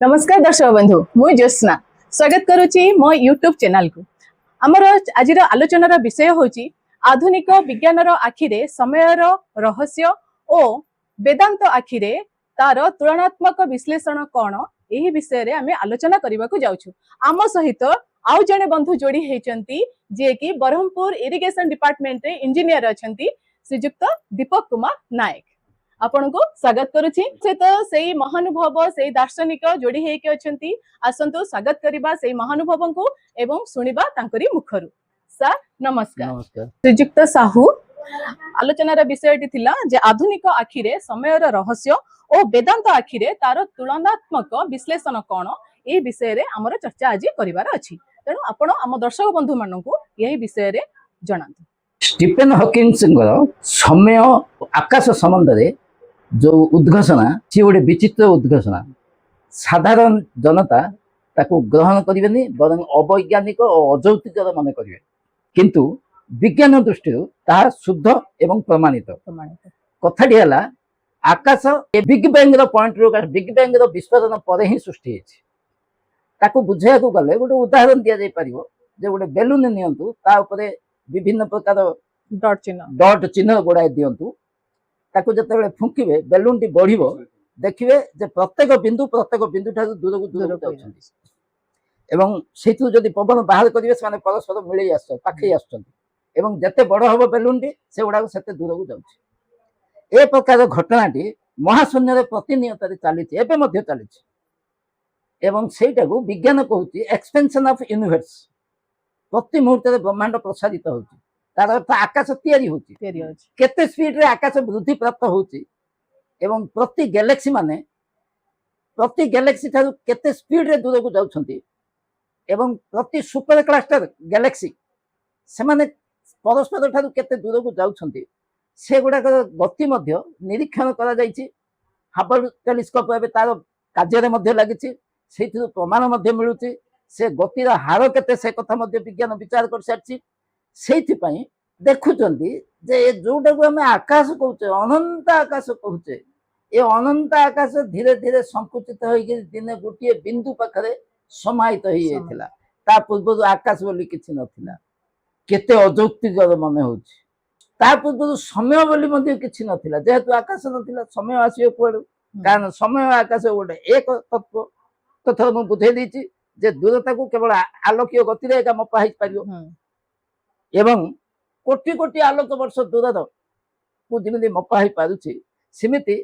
नमस्कार दर्शक बंधु मुई ज्योत्स्ना स्वागत करुच्ची मो यूट्यूब चैनल को। आमर आज आलोचनार विषय होची आधुनिक विज्ञानर आखिरे समयर रहस्य और वेदांत आखिरे तार तुलनात्मक विश्लेषण कौन यही विषय रे आमे आलोचना करबा को जाउछु। आम सहित आउ जने बंधु जोड़ी हेचंती जे कि ब्रह्मपुर इरिगेशन डिपार्टमेंट रे इंजीनियर अछंती श्रीयुक्त दीपक कुमार नायक। आपण को स्वागत करुछि। से तो सेही महानुभव सेही दार्शनिक जोड़ी हेके अछंती। आसंतु स्वागत करिबा सेही महानुभवं को एवं सुनिबा तांकरी मुखरु। सर नमस्कार। नमस्कार। श्रीयुक्त साहू आलोचनार विषयटी थिला जे आधुनिक आखिरे समयर रहस्य और वेदांत आखिरे तार तुलनात्मक विश्लेषण कोन ए विषय रे हमर चर्चा आज करिवार अछि। तेनु आपण आम दर्शक बंधु माननकु एही विषय रे जणांतु। स्टीफेन हॉकिंग्सଙ୍କର समय आकाश संबंधରେ जो उद्घोषणा सी गोटे विचित्र उद्घोषणा साधारण जनता ताको ग्रहण करेनि बरं अवैज्ञानिक और अजौतिकर मन करेंगे किंतु विज्ञान दृष्टि ताहा शुद्ध एवं प्रमाणित कथाटी है आकाश बिग बैंग पॉइंट रू बिग बैंग विस्फोरण पर ही सृष्टि ताको बुझाइया गले गोटे उदाहरण दि जापर जे गोटे बेलून नियंतु ता उपरे विभिन्न प्रकार डॉट चिन्ह गुड़ाए दिंतु ताको जते फुंकिबे बेलून टी बढ़िबो देखिबे जे प्रत्येक बिंदु ठारू दूर को दूर जाउछन्ति एवं सेतु जदि पवन बाहर करिवे से परस्पर मिलई आस पाखई आछन्ति एवं जते बड़ हबो बेलून टी से गुडा सेते दूर को जाउछि। ए प्रकार घटनाटी महाशून्य रे प्रतिनियत चली एबे मध्य चली एवं सेटाको विज्ञान कहूछि एक्सपेंशन ऑफ यूनिवर्स। प्रति मुहूर्त ब्रह्मांड प्रसारित होछि तार अर्थ आकाश तैयारी होछि केते स्पीड रे आकाश वृद्धि प्राप्त होछि एवं प्रति गैलेक्सी ठारू केते स्पीड रे दूर को जाउछन्ति एवं प्रति सुपर क्लस्टर गैलेक्सी से माने परस्पर ठारू केते दूर को जाउछन्ति से गुडा गति मध्य निरीक्षण करा जाइछि। हबल टेलीस्कोप एबे तार कार्य रे मध्य लागिछि सेथिरु प्रमाण मध्य मिलुछि से गतिर हार केते से कथा मध्य विज्ञान विचार कर सारछि। सेथिपई देखुचंदी जे जोटा को हमें आकाश कहूचे अनंत आकाश कहूचे ए अनंत आकाश धीरे धीरे संकुचित होई दिने गोटे बिंदु पाखरे समाहित हो जाइथिला। ता पूर्व आकाश बोली किछि नथिला केते अजौक्तिकर मन होछि। ता पूर्व समय बोली मध्ये किछि नथिला जेहेतु आकाश नथिला समय आसियो कोडू कारण समय आकाश गोटे एक तत्व तथा मु बुझे दीची जे दूरता को केवल आलोकीय गति रे एका मपा हिच पारियो एवं कोटि कोटि आलोक वर्ष दूर को जमी मपा ही पारुछि सेमिति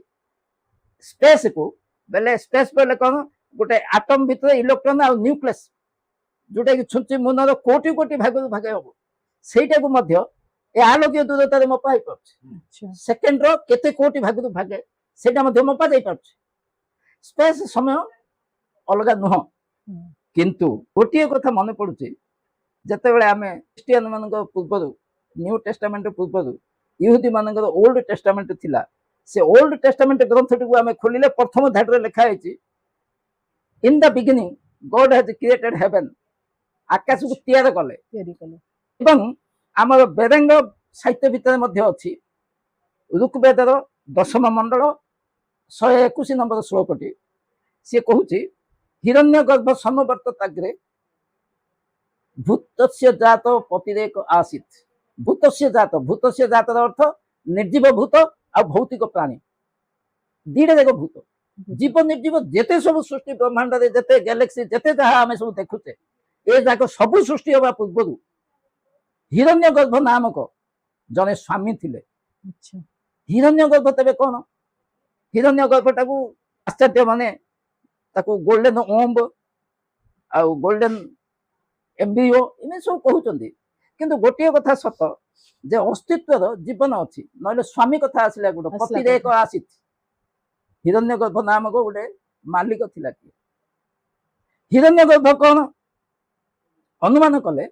स्पेस को बेले स्पेस बेले कौन गोटे आटम भितर इलेक्ट्रॉन और न्यूक्लियस जोटा कि छुंची मुनर कोटि कोटि भाग भागे हम सेटा को मध्य ए आलोकीय दूरता रे मपा ही पारुछि। सेकेंड रो केते कोटि भाग भागे सेटा मध्य मपा जाई पारुछि। स्पेस समय अलगा नुह किंतु गोटे कथा मन पड़ुछि जते बेले आमे क्रिश्चियन मानक पूर्व न्यू टेस्टामेंट पूर्व यहूदी मानक ओल्ड टेस्टामेंट थिला से ओल्ड टेस्टामेंट ग्रंथटी को आमे खोलिले प्रथम धाडरे लिखा है in the beginning God has created heaven आकाश को तैयार कले एवं आमर वेदांग साहित्य भितर मध्य अछि ऋग्वेदर 10म मंडल 121 नंबर श्लोकटी से कहूछि हिरण्यगर्भ समवर्तताग्रे भूतस्य जात पतिरेक आसीत। भूतस्य जात अर्थ निर्जीव भूत और भौतिक प्राणी दीडे देख भूत जीव निर्जीव जेते सब सृष्टि ब्रह्मांड रे जेते गैलेक्सी जेते जहाँ आमे सब देखुचे ए जाक सब सृष्टि होबा पूर्व हिरण्यगर्भ नामक जने स्वामी थिले। हिरण्यगर्भ तबे कौन हिरण्यगर्भटा को आश्चर्य माने ताको गोल्डन ओम्ब आ गोल्डन एम्ब्रियो इने सब कहउचंदी किंतु गोटे कथा सत जे अस्तित्वर जीवन अछि नले स्वामी कथा आसला गोटे पतिरे एक आसीत हिरण्यगर्भ नामक गोटे मालिक थिला कि हिरण्यगर्भ कौन अनुमान कले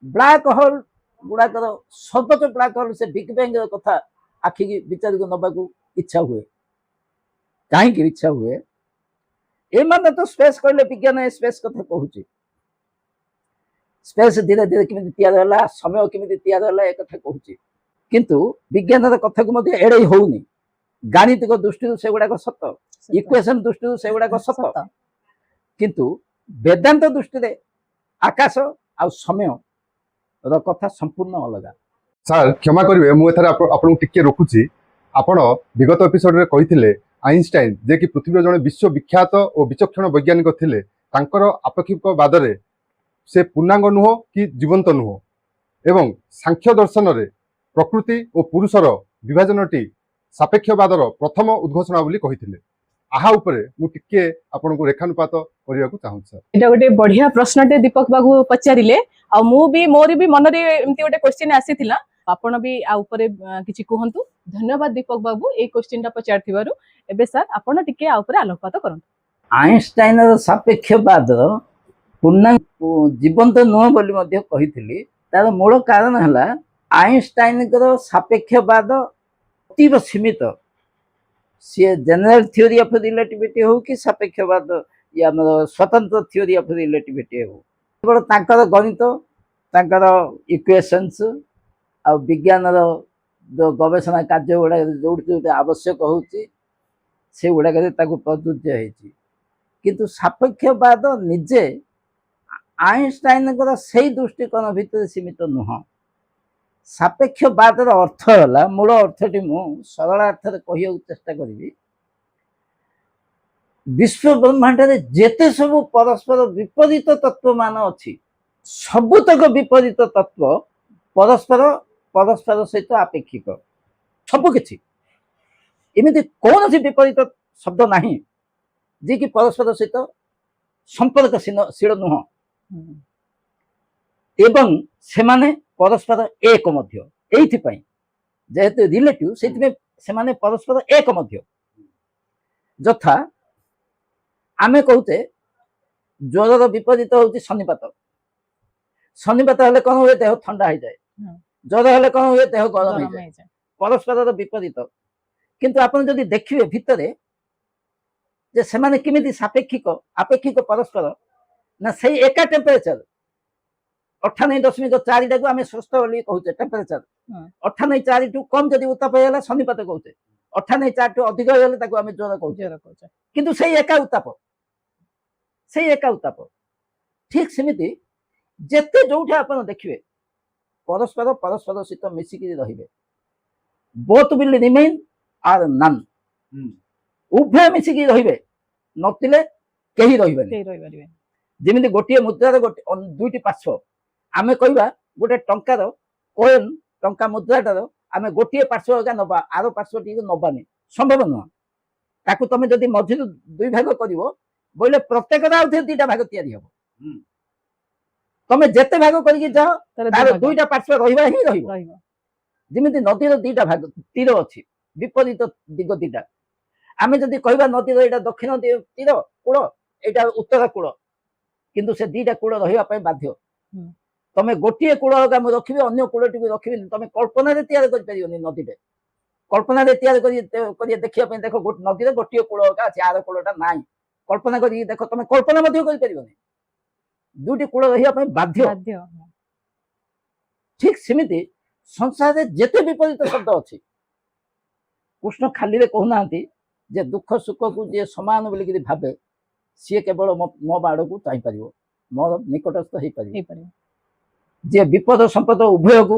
ब्लैक होल गुड़ाकर सर्वोच्च ब्लैक होल से बिग बैंग कथा आखि की विचार को नबा को इच्छा हुए कहीं इच्छा हुए ए माने तो स्पेस कहले विज्ञान स्पेस कथा कहूची स्पेस धीरे धीरे किमिति तैयार होला समय किमिति तैयार होला ए कथा कहूची किंतु विज्ञान कथा को मध्य एड़े होउनी ଗାଣିତିକ ଦୃଷ୍ଟିରୁ ସେଗୁଡାକ ସତ, ଇକ୍ୱେସନ ଦୃଷ୍ଟିରୁ ସେଗୁଡାକ ସତ, କିନ୍ତୁ ବେଦାନ୍ତ ଦୃଷ୍ଟିରେ ଆକାଶ ଆଉ ସମୟ ର କଥା ସମ୍ପୂର୍ଣ୍ଣ ଅଲଗା। ସାର୍ କ୍ଷମା କରିବେ, ମୁଁ ଏଠାରେ ଆପଣଙ୍କୁ ଟିକେ ରୋକୁଛି। ଆପଣ ବିଗତ ଏପିସୋଡରେ କହିଥିଲେ ଆଇନଷ୍ଟାଇନ ଯେ କି ପୃଥିବୀର ଜଣେ ବିଶ୍ୱବିଖ୍ୟାତ ଓ ବିଚକ୍ଷଣ ବୈଜ୍ଞାନିକ ଥିଲେ, ତାଙ୍କର ଆପେକ୍ଷିକବାଦରେ ସେ ପୂର୍ଣ୍ଣାଙ୍ଗ ନୁହଁ କି ଜୀବନ୍ତ ନୁହଁ, ଏବଂ ସାଂଖ୍ୟ ଦର୍ଶନରେ ପ୍ରକୃତି ଓ ପୁରୁଷର ବିଭାଜନଟି ସାପେକ୍ଷବାଦର ପ୍ରଥମ ଉଦ୍ଘୋଷଣା ବୋଲି କହିଥିଲେ। ଆହା ଉପରେ ମୁଁ ଟିକେ ଆପଣଙ୍କୁ ରେଖାନୁପାତ କରିବାକୁ ଚାହୁଁଛି ସାର୍। এটা গোটে বঢ়িয়া প্রশ্নটে দীপক বাবু পচারিলে ଆଉ ମୁଁ ବି ମୋର ବି ମନରେ ଏମିତି ଗୋଟେ କ୍ୱେଶ୍ଚିନ୍ ଆସିଥିଲା। ଆପଣ ବି ଆ ଉପରେ କିଛି କୁହନ୍ତୁ। ଧନ୍ୟବାଦ ଦୀପକ ବାବୁ ଏଇ କ୍ୱେଶ୍ଚିନ୍ ଟା ପଚାରିଥିବାରୁ। ଏବେ ସାର୍ ଆପଣ ଟିକେ ଆ ଉପରେ ଆଲୋକପାତ କରନ୍ତୁ। ଆଇନଷ୍ଟାଇନର ସାପେକ୍ଷବାଦର ପୂର୍ଣ୍ଣାଙ୍ଗ ଜୀବନ୍ତ ନୁହଁ ବୋଲି ମଧ୍ୟ କହିଥିଲି। ତାର ମୂଳ କାରଣ ହେଲା ଆଇନଷ୍ଟାଇନଙ୍କର ସାପେକ୍ଷବାଦ ଅତୀବ ସୀମିତ। ସିଏ ଜେନେରାଲ ଥିଓରି ଅଫ ରିଲେଟିଭିଟି ହଉ କି ସାପେକ୍ଷବାଦ ଆମର ସ୍ୱତନ୍ତ୍ର ଥିଓରି ଅଫ ରିଲେଟିଭିଟି ହଉ, କେବଳ ତାଙ୍କର ଗଣିତ, ତାଙ୍କର ଇକ୍ୱେସନ୍ସ ଆଉ ବିଜ୍ଞାନର ଯେଉଁ ଗବେଷଣା କାର୍ଯ୍ୟ ଗୁଡ଼ାକ ଯୋଉଠି ଯୋଉଠି ଆବଶ୍ୟକ ହେଉଛି ସେଗୁଡ଼ାକରେ ତାକୁ ପ୍ରଯୁଜ୍ୟ ହେଇଛି। କିନ୍ତୁ ସାପେକ୍ଷବାଦ ନିଜେ ଆଇନଷ୍ଟାଇନଙ୍କର ସେଇ ଦୃଷ୍ଟିକୋଣ ଭିତରେ ସୀମିତ ନୁହଁ। ସାପେକ୍ଷବାଦର ଅର୍ଥ ହେଲା, ମୂଳ ଅର୍ଥଟି ମୁଁ ସରଳ ଅର୍ଥରେ କହିବାକୁ ଚେଷ୍ଟା କରିବି। ବିଶ୍ୱ ବ୍ରହ୍ମାଣ୍ଡରେ ଯେତେ ସବୁ ପରସ୍ପର ବିପରୀତ ତତ୍ତ୍ୱ ମାନ ଅଛି, ସବୁତକ ବିପରୀତ ତତ୍ତ୍ୱ ପରସ୍ପର ସହିତ ଆପେକ୍ଷିକ। ସବୁକିଛି ଏମିତି କୌଣସି ବିପରୀତ ଶବ୍ଦ ନାହିଁ ଯିଏକି ପରସ୍ପର ସହିତ ସମ୍ପର୍କଶୀଳ ନୁହଁ, ଏବଂ ସେମାନେ ପରସ୍ପର ଏକ ମଧ୍ୟ। ଏଇଥିପାଇଁ ଯେହେତୁ ରିଲେଟିଭ୍, ସେଇଥିପାଇଁ ସେମାନେ ପରସ୍ପର ଏକ ମଧ୍ୟ। ଯଥା ଆମେ କହୁଛେ ଜ୍ୱରର ବିପରୀତ ହଉଛି ଶନିପାତ। ଶନିପାତ ହେଲେ କଣ ହୁଏ? ଦେହ ଥଣ୍ଡା ହେଇଯାଏ। ଜ୍ୱର ହେଲେ କଣ ହୁଏ? ଦେହ ଗରମ ହେଇଯାଏ। ପରସ୍ପରର ବିପରୀତ। କିନ୍ତୁ ଆପଣ ଯଦି ଦେଖିବେ ଭିତରେ ଯେ ସେମାନେ କେମିତି ସାପେକ୍ଷିକ ଆପେକ୍ଷିକ ପରସ୍ପର, ନା ସେଇ ଏକା ଟେମ୍ପରେଚର 98.4 ଆମେ ସୁସ୍ଥ ବୋଲି କହୁଛେ ଟେମ୍ପରେଚର। 98.4 ଠୁ କମ ଯଦି ଉତ୍ତାପ ହେଇଗଲା ଶନିପାତ କହୁଛେ, 98.4 ଠୁ ଅଧିକ ହେଇଗଲେ ତାକୁ ଆମେ ଜ୍ୱର କହୁଛେ। କିନ୍ତୁ ସେଇ ଏକା ଉତ୍ତାପ, ସେଇ ଏକା ଉତ୍ତାପ। ଠିକ ସେମିତି ଯେତେ ଯୋଉଠି ଆପଣ ଦେଖିବେ ପରସ୍ପର ସହିତ ମିଶିକି ରହିବେ। Both will remain R non. ଉଭୟ ମିଶିକି ରହିବେ, ନଥିଲେ କେହି ରହିବେନି। ଯେମିତି ଗୋଟିଏ ମୁଦ୍ରାର ଦୁଇଟି ପାର୍ଶ୍ୱ। ଆମେ କହିବା ଗୋଟେ ଟଙ୍କାର କଏନ୍, ଟଙ୍କା ମୁଦ୍ରାଟାର ଆମେ ଗୋଟିଏ ପାର୍ଶ୍ୱ ଏକା ନବା, ଆର ପାର୍ଶ୍ୱଟିକୁ ନବାନି, ସମ୍ଭବ ନୁହଁ। ତାକୁ ତମେ ଯଦି ମଝିରୁ ଦୁଇ ଭାଗ କରିବ ବୋଇଲେ ପ୍ରତ୍ୟେକର ଆଉ ଦିଟା ଭାଗ ତିଆରି ହବ। ତମେ ଯେତେ ଭାଗ କରିକି ଯାଅ ତାର ଦୁଇଟା ପାର୍ଶ୍ୱ ରହିବା ହିଁ ରହିବ। ଯେମିତି ନଦୀର ଦିଟା ଭାଗ ତୀର ଅଛି, ବିପରୀତ ଦିଗ ଦିଟା। ଆମେ ଯଦି କହିବା ନଦୀର ଏଇଟା ଦକ୍ଷିଣ ତୀର କୂଳ, ଏଇଟା ଉତ୍ତର କୂଳ, କିନ୍ତୁ ସେ ଦିଟା କୂଳ ରହିବା ପାଇଁ ବାଧ୍ୟ। ତମେ ଗୋଟିଏ କୂଳ ମୁଁ ରଖିବି, ଅନ୍ୟ କୂଳଟିକୁ ରଖିବିନି, ତମେ କଳ୍ପନାରେ ତିଆରି କରିପାରିବନି। ନଦୀରେ କଳ୍ପନାରେ ତିଆରି କରି ଦେଖିବା ପାଇଁ ଦେଖ, ନଦୀରେ ଗୋଟିଏ କୂଳ ଅଛି, ଆର କୂଳଟା ନାହିଁ। କଳ୍ପନା କରିକି ଦେଖ, ତମେ କଳ୍ପନା ମଧ୍ୟ କରିପାରିବନି। ଦୁଇଟି କୂଳ ରହିବା ପାଇଁ ବାଧ୍ୟ। ଠିକ ସେମିତି ସଂସାରରେ ଯେତେ ବିପରୀତ ଶବ୍ଦ ଅଛି, କୃଷ୍ଣ ଖାଲିରେ କହୁନାହାନ୍ତି ଯେ ଦୁଃଖ ସୁଖକୁ ଯିଏ ସମାନ ବୋଲିକିରି ଭାବେ, ସିଏ କେବଳ ମୋ ଆଡ଼କୁ ଚାହିଁପାରିବ, ମୋର ନିକଟସ୍ଥ ହେଇପାରିବ। ଯିଏ ବିପଦ ସମ୍ପଦ ଉଭୟକୁ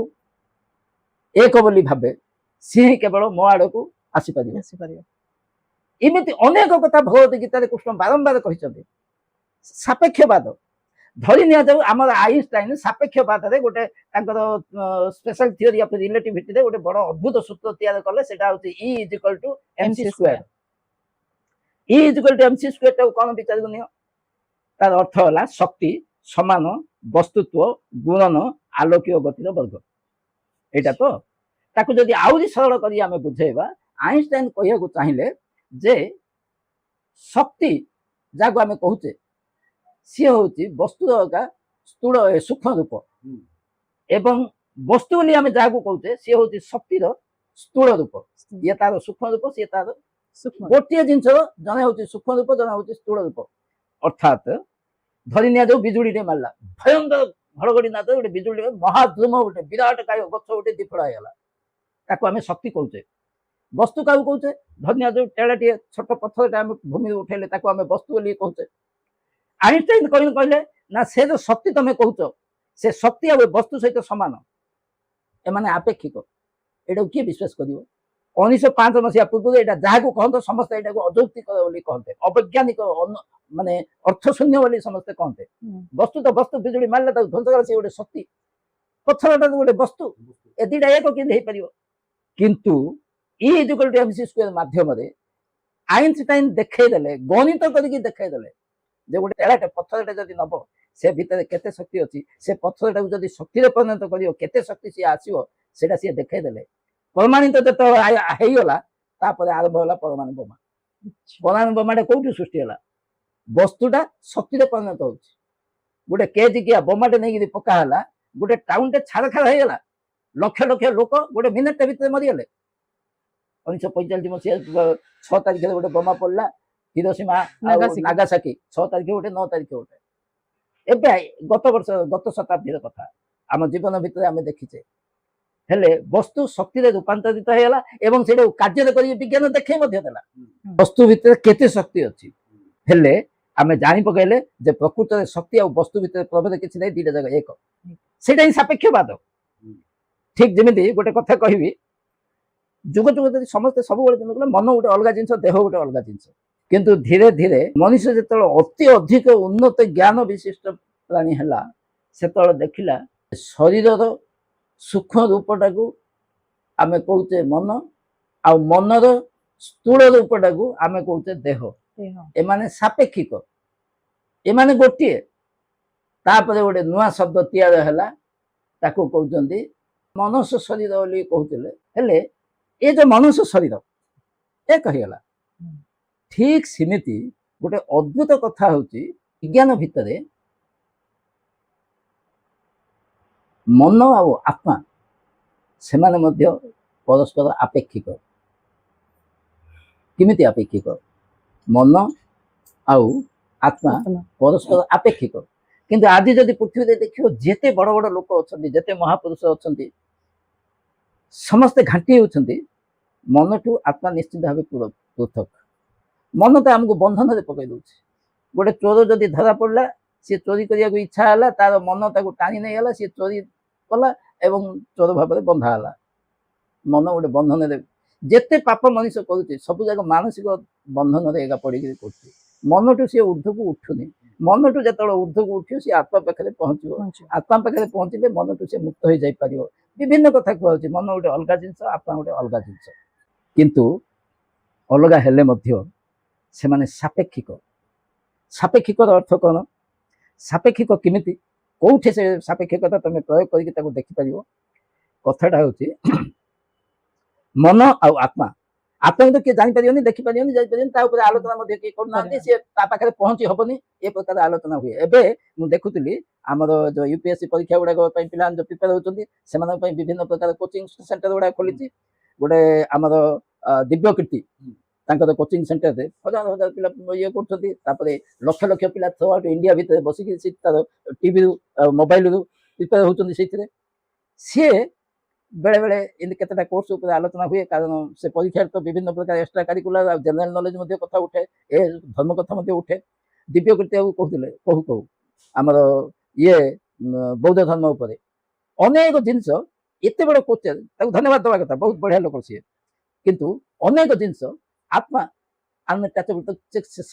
ଏକ ବୋଲି ଭାବେ, ସିଏ ହିଁ କେବଳ ମୋ ଆଡ଼କୁ ଆସିପାରିବ। ଏମିତି ଅନେକ କଥା ଭଗବତ ଗୀତାରେ କୃଷ୍ଣ ବାରମ୍ବାର କହିଛନ୍ତି। ସାପେକ୍ଷବାଦ ଧରି ନିଆଯାଉ, ଆମର ଆଇନଷ୍ଟାଇନ ସାପେକ୍ଷବାଦରେ ଗୋଟେ ତାଙ୍କର ସ୍ପେଶାଲ ଥିଓରି ଅଫ ରିଲେଟିଭିଟିରେ ଗୋଟେ ବଡ ଅଦ୍ଭୁତ ସୂତ୍ର ତିଆରି କଲେ। ସେଟା ହଉଛି E = mc²। E = mc² ଟାକୁ କଣ ବିଚାରକୁ ନିଅ? ତାର ଅର୍ଥ ହେଲା ଶକ୍ତି ସମାନ ବସ୍ତୁତ୍ୱ ଗୁଣନ ଆଲୋକୀୟ ଗତିର ବର୍ଗ। ଏଇଟା ତ ତାକୁ ଯଦି ଆହୁରି ସରଳ କରି ଆମେ ବୁଝେଇବା, ଆଇନଷ୍ଟାଇନ କହିବାକୁ ଚାହିଁଲେ ଯେ ଶକ୍ତି ଯାହାକୁ ଆମେ କହୁଛେ, ସିଏ ହଉଛି ବସ୍ତୁର ସ୍ଥୂଳ ସୂକ୍ଷ୍ମ ରୂପ, ଏବଂ ବସ୍ତୁ ବୋଲି ଆମେ ଯାହାକୁ କହୁଛେ ସିଏ ହଉଛି ଶକ୍ତିର ସ୍ଥୂଳ ରୂପ। ଇଏ ତାର ସୂକ୍ଷ୍ମ ରୂପ, ସିଏ ତାର ଗୋଟିଏ ଜିନିଷର ଜଣେ ହଉଛି ସୂକ୍ଷ୍ମ ରୂପ, ଜଣେ ହଉଛି ସ୍ଥୂଳ ରୂପ। ଅର୍ଥାତ୍ ଧରି ନିଆଯାଉ ବିଜୁଳିଟେ ମାରିଲା, ଭୟଙ୍କର ଘଡଘଡି ନାଦ, ଗୋଟେ ବିଜୁଳି ମହାଧୂମ, ଗୋଟେ ବିରାଟ କାୟ ଗଛ ଗୋଟେ ଦିଫଳା ହେଇଗଲା, ତାକୁ ଆମେ ଶକ୍ତି କହୁଛେ। ବସ୍ତୁ କାହାକୁ କହୁଛେ? ଧନ୍ୟ ଯୋଉ ଟେଳାଟିଏ ଛୋଟ ପଥରଟେ ଆମେ ଭୂମିରୁ ଉଠେଇଲେ ତାକୁ ଆମେ ବସ୍ତୁ ବୋଲି କହୁଛେ। ଆଇନଷ୍ଟାଇନ କହିଲେ ନା ସେ ଯୋଉ ଶକ୍ତି ତମେ କହୁଛ ସେ ଶକ୍ତି ଆଉ ବସ୍ତୁ ସହିତ ସମାନ, ଏମାନେ ଆପେକ୍ଷିକ। ଏଇଟାକୁ କିଏ ବିଶ୍ୱାସ କରିବ? 1905 ମସିହା ପୂର୍ବରୁ ଏଇଟା ଯାହାକୁ କହନ୍ତ ସମସ୍ତେ ଏଇଟାକୁ ଅଯୌକ୍ତିକ ବୋଲି କହନ୍ତେ, ଅବୈଜ୍ଞାନିକ, ମାନେ ଅର୍ଥଶୂନ୍ୟ ବୋଲି ସମସ୍ତେ କହନ୍ତେ। ବସ୍ତୁ ତ ବସ୍ତୁ, ବିଜୁଳି ମାରିଲେ ତାକୁ ଧ୍ୱଂସ କରେ, ସେ ଗୋଟେ ଶକ୍ତି। ପଥରଟା ଗୋଟେ ବସ୍ତୁ, ଏ ଦିଟା ଏକ କେମିତି ହେଇପାରିବ? କିନ୍ତୁ E=mc² ମାଧ୍ୟମରେ ଆଇନଷ୍ଟାଇନ ଦେଖେଇଦେଲେ, ଗଣିତ କରିକି ଦେଖେଇଦେଲେ ଯେ ଗୋଟେ ତେଳାଟେ ପଥରଟେ ଯଦି ନବ ସେ ଭିତରେ କେତେ ଶକ୍ତି ଅଛି, ସେ ପଥରଟାକୁ ଯଦି ଶକ୍ତିରେ ପରିଣତ କରିବ କେତେ ଶକ୍ତି ସିଏ ଆସିବ, ସେଟା ସିଏ ଦେଖେଇଦେଲେ। ପ୍ରମାଣିତ ଯେତେବେଳେ ହେଇଗଲା ତାପରେ ଆରମ୍ଭ ହେଲା ପରମାଣୁ ବୋମା। ପରମାଣୁ ବୋମାଟା କୋଉଠି ସୃଷ୍ଟି ହେଲା? ବସ୍ତୁଟା ଶକ୍ତିରେ ପରିଣତ ହଉଛି। ଗୋଟେ କେଜିକିଆ ବୋମାଟେ ନେଇକି ପକା ହେଲା, ଗୋଟେ ଟାଉନଟେ ଛାରଖାର ହେଇଗଲା, ଲକ୍ଷ ଲକ୍ଷ ଲୋକ ଗୋଟେ ମିନିଟ ଭିତରେ ମରିଗଲେ। 1945 ମସିହା 6 ତାରିଖରେ ଗୋଟେ ବୋମା ପଡିଲା ହିରୋସୀମା ଆଉ ନାଗାସାକି, 6 ତାରିଖ ଗୋଟେ, 9 ତାରିଖ ଗୋଟେ। ଏବେ ଗତ ବର୍ଷ, ଗତ ଶତାବ୍ଦୀର କଥା ଆମ ଜୀବନ ଭିତରେ ଆମେ ଦେଖିଛେ। ହେଲେ ବସ୍ତୁ ଶକ୍ତିରେ ରୂପାନ୍ତରିତ ହେଇଗଲା ଏବଂ ସେଇଟାକୁ କାର୍ଯ୍ୟରେ କରି ବିଜ୍ଞାନ ଦେଖେଇ ମଧ୍ୟ ଦେଲା ବସ୍ତୁ ଭିତରେ କେତେ ଶକ୍ତି ଅଛି। ହେଲେ ଆମେ ଜାଣି ପକାଇଲେ ଯେ ପ୍ରକୃତରେ ଶକ୍ତି ଆଉ ବସ୍ତୁ ଭିତରେ ପ୍ରଭେଦ କିଛି ନାହିଁ, ଦିଟା ଜାଗା ଏକ। ସେଇଟା ହିଁ ସାପେକ୍ଷବାଦ। ଠିକ ଯେମିତି ଗୋଟେ କଥା କହିବି, ଯୁଗ ଯୁଗ ଯଦି ସମସ୍ତେ ସବୁବେଳେ ମନ ଗୋଟେ ଅଲଗା ଜିନିଷ, ଦେହ ଗୋଟେ ଅଲଗା ଜିନିଷ, କିନ୍ତୁ ଧୀରେ ଧୀରେ ମଣିଷ ଯେତେବେଳେ ଅତି ଅଧିକ ଉନ୍ନତ ଜ୍ଞାନ ବିଶିଷ୍ଟ ପ୍ରାଣୀ ହେଲା, ସେତେବେଳେ ଦେଖିଲା ଶରୀରର ସୂକ୍ଷ୍ମ ରୂପଟାକୁ ଆମେ କହୁଛେ ମନ, ଆଉ ମନର ସ୍ଥୂଳ ରୂପଟାକୁ ଆମେ କହୁଛେ ଦେହ। ଏମାନେ ସାପେକ୍ଷିକ, ଏମାନେ ଗୋଟିଏ। ତାପରେ ଗୋଟେ ନୂଆ ଶବ୍ଦ ତିଆରି ହେଲା, ତାକୁ କହୁଛନ୍ତି ମନୁଷ୍ୟ ଶରୀର ବୋଲି କହୁଥିଲେ। ହେଲେ ଏ ଯୋଉ ମନୁଷ୍ୟ ଶରୀର ଏକ ହେଇଗଲା। ଠିକ ସେମିତି ଗୋଟେ ଅଦ୍ଭୁତ କଥା ହଉଛି, ବିଜ୍ଞାନ ଭିତରେ ମନ ଆଉ ଆତ୍ମା ସେମାନେ ମଧ୍ୟ ପରସ୍ପର ଆପେକ୍ଷିକ। କେମିତି ଆପେକ୍ଷିକ? ମନ ଆଉ ଆତ୍ମା ପରସ୍ପର ଆପେକ୍ଷିକ। କିନ୍ତୁ ଆଜି ଯଦି ପୃଥିବୀରେ ଦେଖିବ, ଯେତେ ବଡ ବଡ ଲୋକ ଅଛନ୍ତି, ଯେତେ ମହାପୁରୁଷ ଅଛନ୍ତି, ସମସ୍ତେ ଘାଣ୍ଟି ହେଉଛନ୍ତି ମନଠୁ ଆତ୍ମା ନିଶ୍ଚିତ ଭାବେ ପୃଥକ। ମନ ତ ଆମକୁ ବନ୍ଧନରେ ପକାଇ ଦଉଛି। ଗୋଟେ ଚୋର ଯଦି ଧରା ପଡିଲା, ସିଏ ଚୋରି କରିବାକୁ ଇଚ୍ଛା ହେଲା, ତାର ମନ ତାକୁ ଟାଣି ନେଇଗଲା, ସିଏ ଚୋରି କଲା ଏବଂ ଚୋର ଭାବରେ ବନ୍ଧା ହେଲା। ମନ ଗୋଟେ ବନ୍ଧନରେ, ଯେତେ ପାପ ମଣିଷ କରୁଛି ସବୁ ଯାକ ମାନସିକ ବନ୍ଧନରେ ଏକା ପଡିକି କରୁଛି। ମନଠୁ ସିଏ ଉର୍ଦ୍ଧ୍ୱକୁ ଉଠୁନି। ମନଠୁ ଯେତେବେଳେ ଉର୍ଦ୍ଧ୍ୱକୁ ଉଠିବ ସିଏ ଆତ୍ମା ପାଖରେ ପହଞ୍ଚିବ। ଆତ୍ମା ପାଖରେ ପହଞ୍ଚିଲେ ମନଠୁ ସିଏ ମୁକ୍ତ ହେଇଯାଇପାରିବ। ବିଭିନ୍ନ କଥା କୁହାଯାଉଛି, ମନ ଗୋଟେ ଅଲଗା ଜିନିଷ, ଆତ୍ମା ଗୋଟେ ଅଲଗା ଜିନିଷ। କିନ୍ତୁ ଅଲଗା ହେଲେ ମଧ୍ୟ ସେମାନେ ସାପେକ୍ଷିକ। ସାପେକ୍ଷିକର ଅର୍ଥ କ'ଣ? ସାପେକ୍ଷିକ କେମିତି, କୋଉଠି ସେ ସାପେକ୍ଷିକତା ତମେ ପ୍ରୟୋଗ କରିକି ତାକୁ ଦେଖିପାରିବ? କଥାଟା ହଉଛି ମନ ଆଉ ଆତ୍ମା। ଆତ୍ମା କିନ୍ତୁ କିଏ ଜାଣିପାରିବନି, ଦେଖିପାରିବନି, ଯାଇପାରିବନି, ତା ଉପରେ ଆଲୋଚନା ମଧ୍ୟ କିଏ କରୁନାହାନ୍ତି, ସିଏ ତା ପାଖରେ ପହଞ୍ଚି ହବନି, ଏ ପ୍ରକାର ଆଲୋଚନା ହୁଏ। ଏବେ ମୁଁ ଦେଖୁଥିଲି ଆମର ଯୋଉ UPSC ପରୀକ୍ଷା ଗୁଡାକ ପାଇଁ ପିଲାମାନେ ଯୋଉ ପ୍ରିପେୟାର ହଉଛନ୍ତି, ସେମାନଙ୍କ ପାଇଁ ବିଭିନ୍ନ ପ୍ରକାର କୋଚିଂ ସେଣ୍ଟର ଗୁଡାକ ଖୋଲିଛି। ଗୋଟେ ଆମର ଦିବ୍ୟକୀର୍ତ୍ତି, ତାଙ୍କର କୋଚିଂ ସେଣ୍ଟରରେ ହଜାର ହଜାର ପିଲା ଇଏ କରୁଛନ୍ତି। ତାପରେ ଲକ୍ଷ ଲକ୍ଷ ପିଲା ଥ୍ରୁ ଆଉଟ୍ ଇଣ୍ଡିଆ ଭିତରେ ବସିକି ସେ ତାର ଟିଭିରୁ ମୋବାଇଲରୁ ପ୍ରିପେୟାର ହଉଛନ୍ତି। ସେଇଥିରେ ସିଏ ବେଳେ ବେଳେ ଏମିତି କେତେଟା କୋର୍ସ ଉପରେ ଆଲୋଚନା ହୁଏ, କାରଣ ସେ ପରୀକ୍ଷାରେ ତ ବିଭିନ୍ନ ପ୍ରକାର ଏକ୍ସଟ୍ରା କାରିକୁଲାର ଆଉ ଜେନେରାଲ ନଲେଜ ମଧ୍ୟ କଥା ଉଠେ, ଏ ଧର୍ମ କଥା ମଧ୍ୟ ଉଠେ। ଦିବ୍ୟକୀର୍ତ୍ତି ବାବୁ କହୁଥିଲେ, କହୁ କହୁ ଆମର ଇଏ ବୌଦ୍ଧ ଧର୍ମ ଉପରେ ଅନେକ ଜିନିଷ, ଏତେ ବଡ କୋଚର, ତାକୁ ଧନ୍ୟବାଦ ଦେବା କଥା, ବହୁତ ବଢିଆ ଲୋକ ସିଏ। କିନ୍ତୁ ଅନେକ ଜିନିଷ ଆତ୍ମା ଆମେ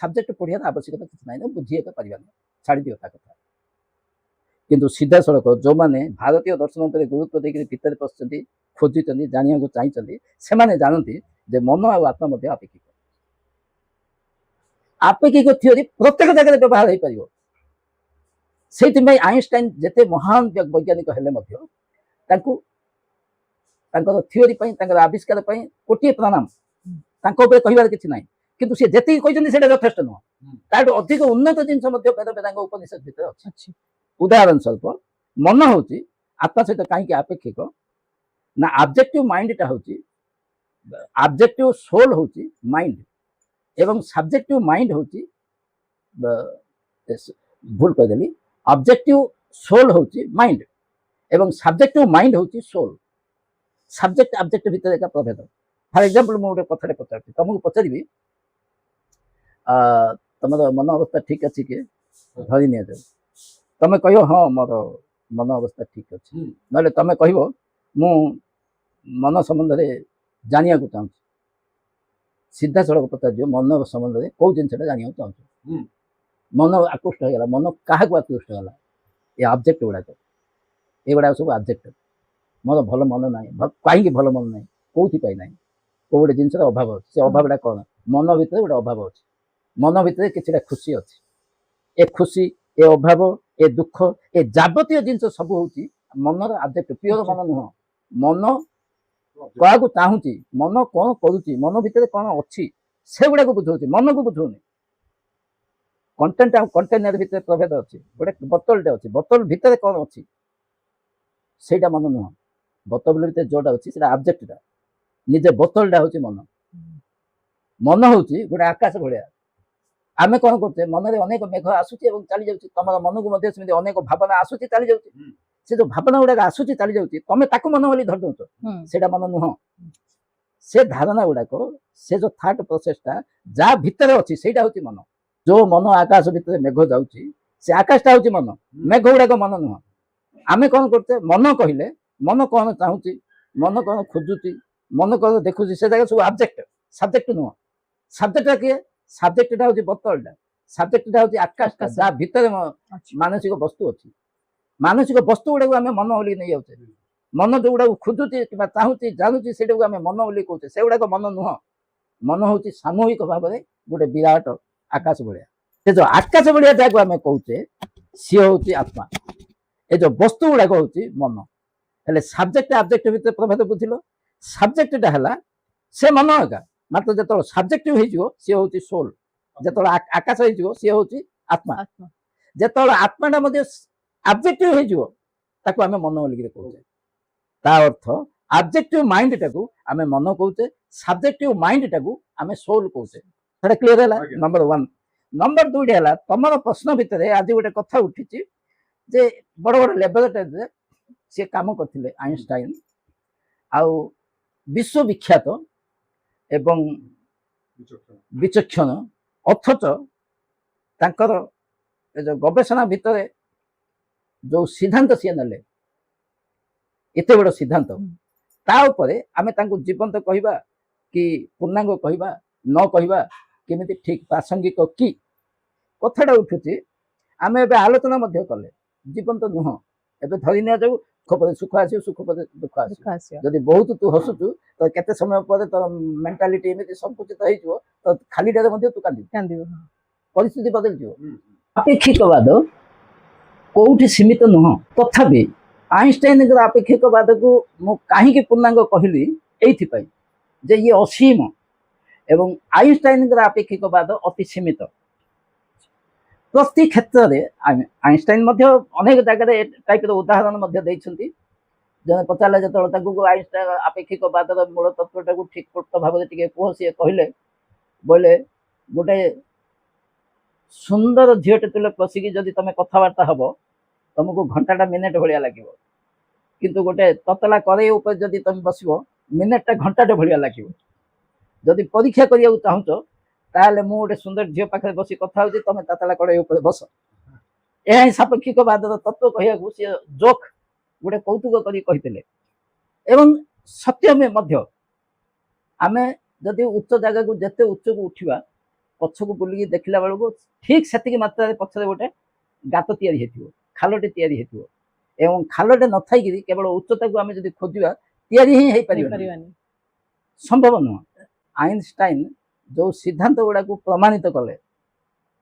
ସବଜେକ୍ଟ ପଢିବାର ଆବଶ୍ୟକତା କିଛି ନାହିଁ, ବୁଝି ଏକା ପାରିବାନି, ଛାଡ଼ିଦିଅ ତା କଥା। କିନ୍ତୁ ସିଧାସଳଖ ଯୋଉମାନେ ଭାରତୀୟ ଦର୍ଶନ ଉପରେ ଗୁରୁତ୍ୱ ଦେଇକି ଭିତରେ ପଶିଛନ୍ତି, ଖୋଜିଛନ୍ତି, ଜାଣିବାକୁ ଚାହିଁଛନ୍ତି, ସେମାନେ ଜାଣନ୍ତି ଯେ ମନ ଆଉ ଆତ୍ମା ମଧ୍ୟ ଆପେକ୍ଷିକ। ଆପେକ୍ଷିକ ଥିଓରି ପ୍ରତ୍ୟେକ ଜାଗାରେ ବ୍ୟବହାର ହେଇପାରିବ। ସେଇଥିପାଇଁ ଆଇନଷ୍ଟାଇନ ଯେତେ ମହାନ ବୈଜ୍ଞାନିକ ହେଲେ ମଧ୍ୟ ତାଙ୍କୁ ତାଙ୍କର ଥିଓରି ପାଇଁ, ତାଙ୍କର ଆବିଷ୍କାର ପାଇଁ କୋଟିଏ ପ୍ରଣାମ। ତାଙ୍କ ଉପରେ କହିବାର କିଛି ନାହିଁ, କିନ୍ତୁ ସେ ଯେତିକି କହିଛନ୍ତି ସେଇଟା ଯଥେଷ୍ଟ ନୁହଁ। ତାଠୁ ଅଧିକ ଉନ୍ନତ ଜିନିଷ ମଧ୍ୟ ବେଦ ବେଦାଙ୍ଗ ଉପନିଷଦ ଭିତରେ ଅଛି। ଉଦାହରଣ ସ୍ୱରୂପ ମନ ହଉଛି ଆତ୍ମା ସହିତ କାହିଁକି ଆପେକ୍ଷିକ ନା, ଅବଜେକ୍ଟିଭ ମାଇଣ୍ଡଟା ହଉଛି, ଅବଜେକ୍ଟିଭ ସୋଲ ହଉଛି ମାଇଣ୍ଡ ଏବଂ ସବଜେକ୍ଟିଭ ମାଇଣ୍ଡ ହଉଛି, ଭୁଲ କହିଦେଲି, ଅବଜେକ୍ଟିଭ ସୋଲ ହଉଛି ମାଇଣ୍ଡ ଏବଂ ସବଜେକ୍ଟିଭ ମାଇଣ୍ଡ ହଉଛି ସୋଲ। ସବଜେକ୍ଟ ଅବଜେକ୍ଟ ଭିତରେ ଏକା ପ୍ରଭେଦ। ଫର ଏକ୍ଜାମ୍ପଲ ମୁଁ ଗୋଟେ କଥାଟେ ପଚାରୁଛି ତମକୁ ପଚାରିବି ତମର ମନ ଅବସ୍ଥା ଠିକ ଅଛି କି ଧରି ନିଆଯାଉ ତମେ କହିବ ହଁ ମୋର ମନ ଅବସ୍ଥା ଠିକ ଅଛି ନହେଲେ ତମେ କହିବ ମୁଁ ମନ ସମ୍ବନ୍ଧରେ ଜାଣିବାକୁ ଚାହୁଁଛି ସିଧାସଳଖ ପଚାରିଯିବ ମନ ସମ୍ବନ୍ଧରେ କୋଉ ଜିନିଷଟା ଜାଣିବାକୁ ଚାହୁଁଛୁ ମନ ଆକୃଷ୍ଟ ହେଇଗଲା ମନ କାହାକୁ ଆକୃଷ୍ଟ ହେଲା ଏ ଅବଜେକ୍ଟ ଗୁଡାକ ଏଗୁଡାକ ସବୁ ଅବଜେକ୍ଟ ମୋର ଭଲ ମନ ନାହିଁ କାହିଁକି ଭଲ ମନ ନାହିଁ କୋଉଥିପାଇଁ ନାହିଁ କୋଉ ଗୋଟେ ଜିନିଷର ଅଭାବ ଅଛି ସେ ଅଭାବଟା କ'ଣ ମନ ଭିତରେ ଗୋଟେ ଅଭାବ ଅଛି ମନ ଭିତରେ କିଛିଟା ଖୁସି ଅଛି ଏ ଖୁସି ଏ ଅଭାବ ଏ ଦୁଃଖ ଏ ଯାବତୀୟ ଜିନିଷ ସବୁ ହଉଛି ମନର ଅବଜେକ୍ଟ ପିଓର ମନ ନୁହଁ ମନ କାହାକୁ ଚାହୁଁଛି ମନ କ'ଣ କରୁଛି ମନ ଭିତରେ କ'ଣ ଅଛି ସେଗୁଡାକୁ ବୁଝଉଛି ମନକୁ ବୁଝଉନି କଣ୍ଟେଣ୍ଟ ଆଉ କଣ୍ଟେନର ଭିତରେ ପ୍ରଭେଦ ଅଛି ଗୋଟେ ବୋତଲଟେ ଅଛି ବୋତଲ ଭିତରେ କ'ଣ ଅଛି ସେଇଟା ମନ ନୁହଁ ବୋତଲ ଭିତରେ ଯୋଉଟା ଅଛି ସେଇଟା ଅବଜେକ୍ଟଟା ନିଜେ ବୋତଲଟା ହଉଛି ମନ ମନ ହଉଛି ଗୋଟେ ଆକାଶ ଭଳିଆ ଆମେ କ'ଣ କରୁଛେ ମନରେ ଅନେକ ମେଘ ଆସୁଛି ଏବଂ ଚାଲି ଯାଉଛି ତମର ମନକୁ ମଧ୍ୟ ସେମିତି ଅନେକ ଭାବନା ଆସୁଛି ଚାଲି ଯାଉଛି ସେ ଯୋଉ ଭାବନା ଗୁଡାକ ଆସୁଛି ଚାଲି ଯାଉଛି ତମେ ତାକୁ ମନ ବୋଲି ଧରି ଦଉଛ ସେଇଟା ମନ ନୁହଁ ସେ ଧାରଣା ଗୁଡାକ ସେ ଯୋଉ ଥାଟ ପ୍ରୋସେସଟା ଯାହା ଭିତରେ ଅଛି ସେଇଟା ହଉଛି ମନ ଯୋଉ ମନ ଆକାଶ ଭିତରେ ମେଘ ଯାଉଛି ସେ ଆକାଶଟା ହଉଛି ମନ ମେଘ ଗୁଡାକ ମନ ନୁହଁ ଆମେ କ'ଣ କରୁଛେ ମନ କହିଲେ ମନ କ'ଣ ଚାହୁଁଛି ମନ କ'ଣ ଖୋଜୁଛି ମନ କ'ଣ ଦେଖୁଛି ସେ ଜାଗା ସବୁ ଅବଜେକ୍ଟ ସବଜେକ୍ଟ ନୁହଁ ସବଜେକ୍ଟଟା କିଏ ସବଜେକ୍ଟଟା ହଉଛି ବୋତଲଟା ସବଜେକ୍ଟଟା ହଉଛି ଆକାଶଟା ଯାହା ଭିତରେ ମାନସିକ ବସ୍ତୁ ଅଛି ମାନସିକ ବସ୍ତୁ ଗୁଡାକୁ ଆମେ ମନ ବୋଲି ନେଇ ଯାଉଛେ ମନ ଯୋଉଗୁଡାକୁ ଖୋଜୁଛି କିମ୍ବା ଚାହୁଁଛି ଜାଣୁଛି ସେଇଟାକୁ ଆମେ ମନ ବୋଲି କହୁଛେ ସେଗୁଡାକ ମନ ନୁହଁ ମନ ହଉଛି ସାମୂହିକ ଭାବରେ ଗୋଟେ ବିରାଟ ଆକାଶ ଭଳିଆ ସେ ଯୋଉ ଆକାଶ ଭଳିଆ ଯାହାକୁ ଆମେ କହୁଛେ ସିଏ ହଉଛି ଆତ୍ମା ଏ ଯୋଉ ବସ୍ତୁ ଗୁଡାକ ହଉଛି ମନ ହେଲେ ସବଜେକ୍ଟ ଅବଜେକ୍ଟ ଭିତରେ ପ୍ରଭେଦ ବୁଝିଲ ସବଜେକ୍ଟଟା ହେଲା ସେ ମନ ଏକା ମାତ୍ର ଯେତେବେଳେ ସବଜେକ୍ଟିଭ ହେଇଯିବ ସିଏ ହଉଛି ସୋଲ ଯେତେବେଳେ ଆକାଶ ହେଇଯିବ ସିଏ ହଉଛି ଆତ୍ମା ଯେତେବେଳେ ଆତ୍ମାଟା ମଧ୍ୟ ଅବଜେକ୍ଟିଭ ହେଇଯିବ ତାକୁ ଆମେ ମନ ବୋଲିକି କହୁଛେ ତା ଅର୍ଥ ଅବଜେକ୍ଟିଭ ମାଇଣ୍ଡଟାକୁ ଆମେ ମନ କହୁଛେ ସବଜେକ୍ଟିଭ ମାଇଣ୍ଡଟାକୁ ଆମେ ସୋଲ କହୁଛେ ସେଟା କ୍ଲିୟର ହେଲା ନମ୍ବର 1 ନମ୍ବର 2 ହେଲା ତମର ପ୍ରଶ୍ନ ଭିତରେ ଆଜି ଗୋଟେ କଥା ଉଠିଛି ଯେ ବଡ ବଡ ଲେବୋରେଟୋରୀରେ ସେ କାମ କରିଥିଲେ ଆଇନଷ୍ଟାଇନ ଆଉ ବିଶ୍ୱବିଖ୍ୟାତ ଏବଂ ବିଚକ୍ଷଣ ଅଥଚ ତାଙ୍କର ଏ ଯୋଉ ଗବେଷଣା ଭିତରେ ଯୋଉ ସିଦ୍ଧାନ୍ତ ସିଏ ନେଲେ ଏତେ ବଡ ସିଦ୍ଧାନ୍ତ ତା ଉପରେ ଆମେ ତାଙ୍କୁ ଜୀବନ୍ତ କହିବା କି ପୂର୍ଣ୍ଣାଙ୍ଗ କହିବା ନ କହିବା କେମିତି ଠିକ ପ୍ରାସଙ୍ଗିକ କି କଥାଟା ଉଠୁଛି ଆମେ ଏବେ ଆଲୋଚନା ମଧ୍ୟ କଲେ ଜୀବନ୍ତ ନୁହଁ ଏବେ ଧରି ନିଆଯାଉ ସୁଖ ପରେ ସୁଖ ଆସିବ ସୁଖ ପରେ ଦୁଃଖ ଆସିବ ଯଦି ବହୁତ ତୁ ହସୁଛୁ ତ କେତେ ସମୟ ପରେ ତୋର ମେଣ୍ଟାଲିଟି ଏମିତି ସଂକୁଚିତ ହେଇଯିବ ତ ଖାଲିଟାରେ ମଧ୍ୟ ତୁ କାନ୍ଦିବୁ ପରିସ୍ଥିତି ବଦଳିଯିବ ଆପେକ୍ଷିକବାଦ କୋଉଠି ସୀମିତ ନୁହଁ ତଥାପି ଆଇନଷ୍ଟାଇନଙ୍କର ଆପେକ୍ଷିକବାଦକୁ ମୁଁ କାହିଁକି ପୂର୍ଣ୍ଣାଙ୍ଗ କହିଲି ଏଇଥିପାଇଁ ଯେ ଇଏ ଅସୀମ ଏବଂ ଆଇନଷ୍ଟାଇନଙ୍କର ଆପେକ୍ଷିକବାଦ ଅତି ସୀମିତ ପ୍ରତି କ୍ଷେତ୍ରରେ ଆଇନଷ୍ଟାଇନ ମଧ୍ୟ ଅନେକ ଜାଗାରେ ଏ ଟାଇପର ଉଦାହରଣ ମଧ୍ୟ ଦେଇଛନ୍ତି ଜଣେ ପଚାରିଲେ ଯେତେବେଳେ ତାଙ୍କୁ ଆଇନଷ୍ଟାଇନ ଆପେକ୍ଷିକବାଦର ମୂଳ ତତ୍ତ୍ୱଟାକୁ ଠିକ ପୂର୍ତ୍ତ ଭାବରେ ଟିକେ କୁହ ସିଏ କହିଲେ ବୋଇଲେ ଗୋଟେ ସୁନ୍ଦର ଝିଅଟେ ତୁଲେ ପଶିକି ଯଦି ତମେ କଥାବାର୍ତ୍ତା ହବ ତମକୁ ଘଣ୍ଟାଟା ମିନିଟ ଭଳିଆ ଲାଗିବ କିନ୍ତୁ ଗୋଟେ ତତଲା କରେଇ ଉପରେ ଯଦି ତମେ ବସିବ ମିନିଟଟା ଘଣ୍ଟାଟେ ଭଳିଆ ଲାଗିବ ଯଦି ପରୀକ୍ଷା କରିବାକୁ ଚାହୁଁଛ ତାହେଲେ ମୁଁ ଗୋଟେ ସୁନ୍ଦର ଝିଅ ପାଖରେ ବସି କଥା ହଉଛି ତମେ ତତଲା କରେଇ ଉପରେ ବସ ଏହା ହିଁ ସାପେକ୍ଷିକବାଦର ତତ୍ତ୍ୱ କହିବାକୁ ସିଏ ଜୋକ୍ ଗୋଟେ କୌତୁକ କରି କହିଥିଲେ ଏବଂ ସତ୍ୟ ମଧ୍ୟ ଆମେ ଯଦି ଉଚ୍ଚ ଜାଗାକୁ ଯେତେ ଉଚ୍ଚକୁ ଉଠିବା ପଛକୁ ବୁଲିକି ଦେଖିଲା ବେଳକୁ ଠିକ ସେତିକି ମାତ୍ରାରେ ପଛରେ ଗୋଟେ ଗାତ ତିଆରି ହେଇଥିବ ଖାଲଟେ ତିଆରି ହେଇଥିବ ଏବଂ ଖାଲଟେ ନଥାଇକିରି କେବଳ ଉଚ୍ଚତାକୁ ଆମେ ଯଦି ଖୋଜିବା ତିଆରି ହିଁ ହେଇପାରିବନି ସମ୍ଭବ ନୁହଁ ଆଇନଷ୍ଟାଇନ ଯୋଉ ସିଦ୍ଧାନ୍ତ ଗୁଡାକୁ ପ୍ରମାଣିତ କଲେ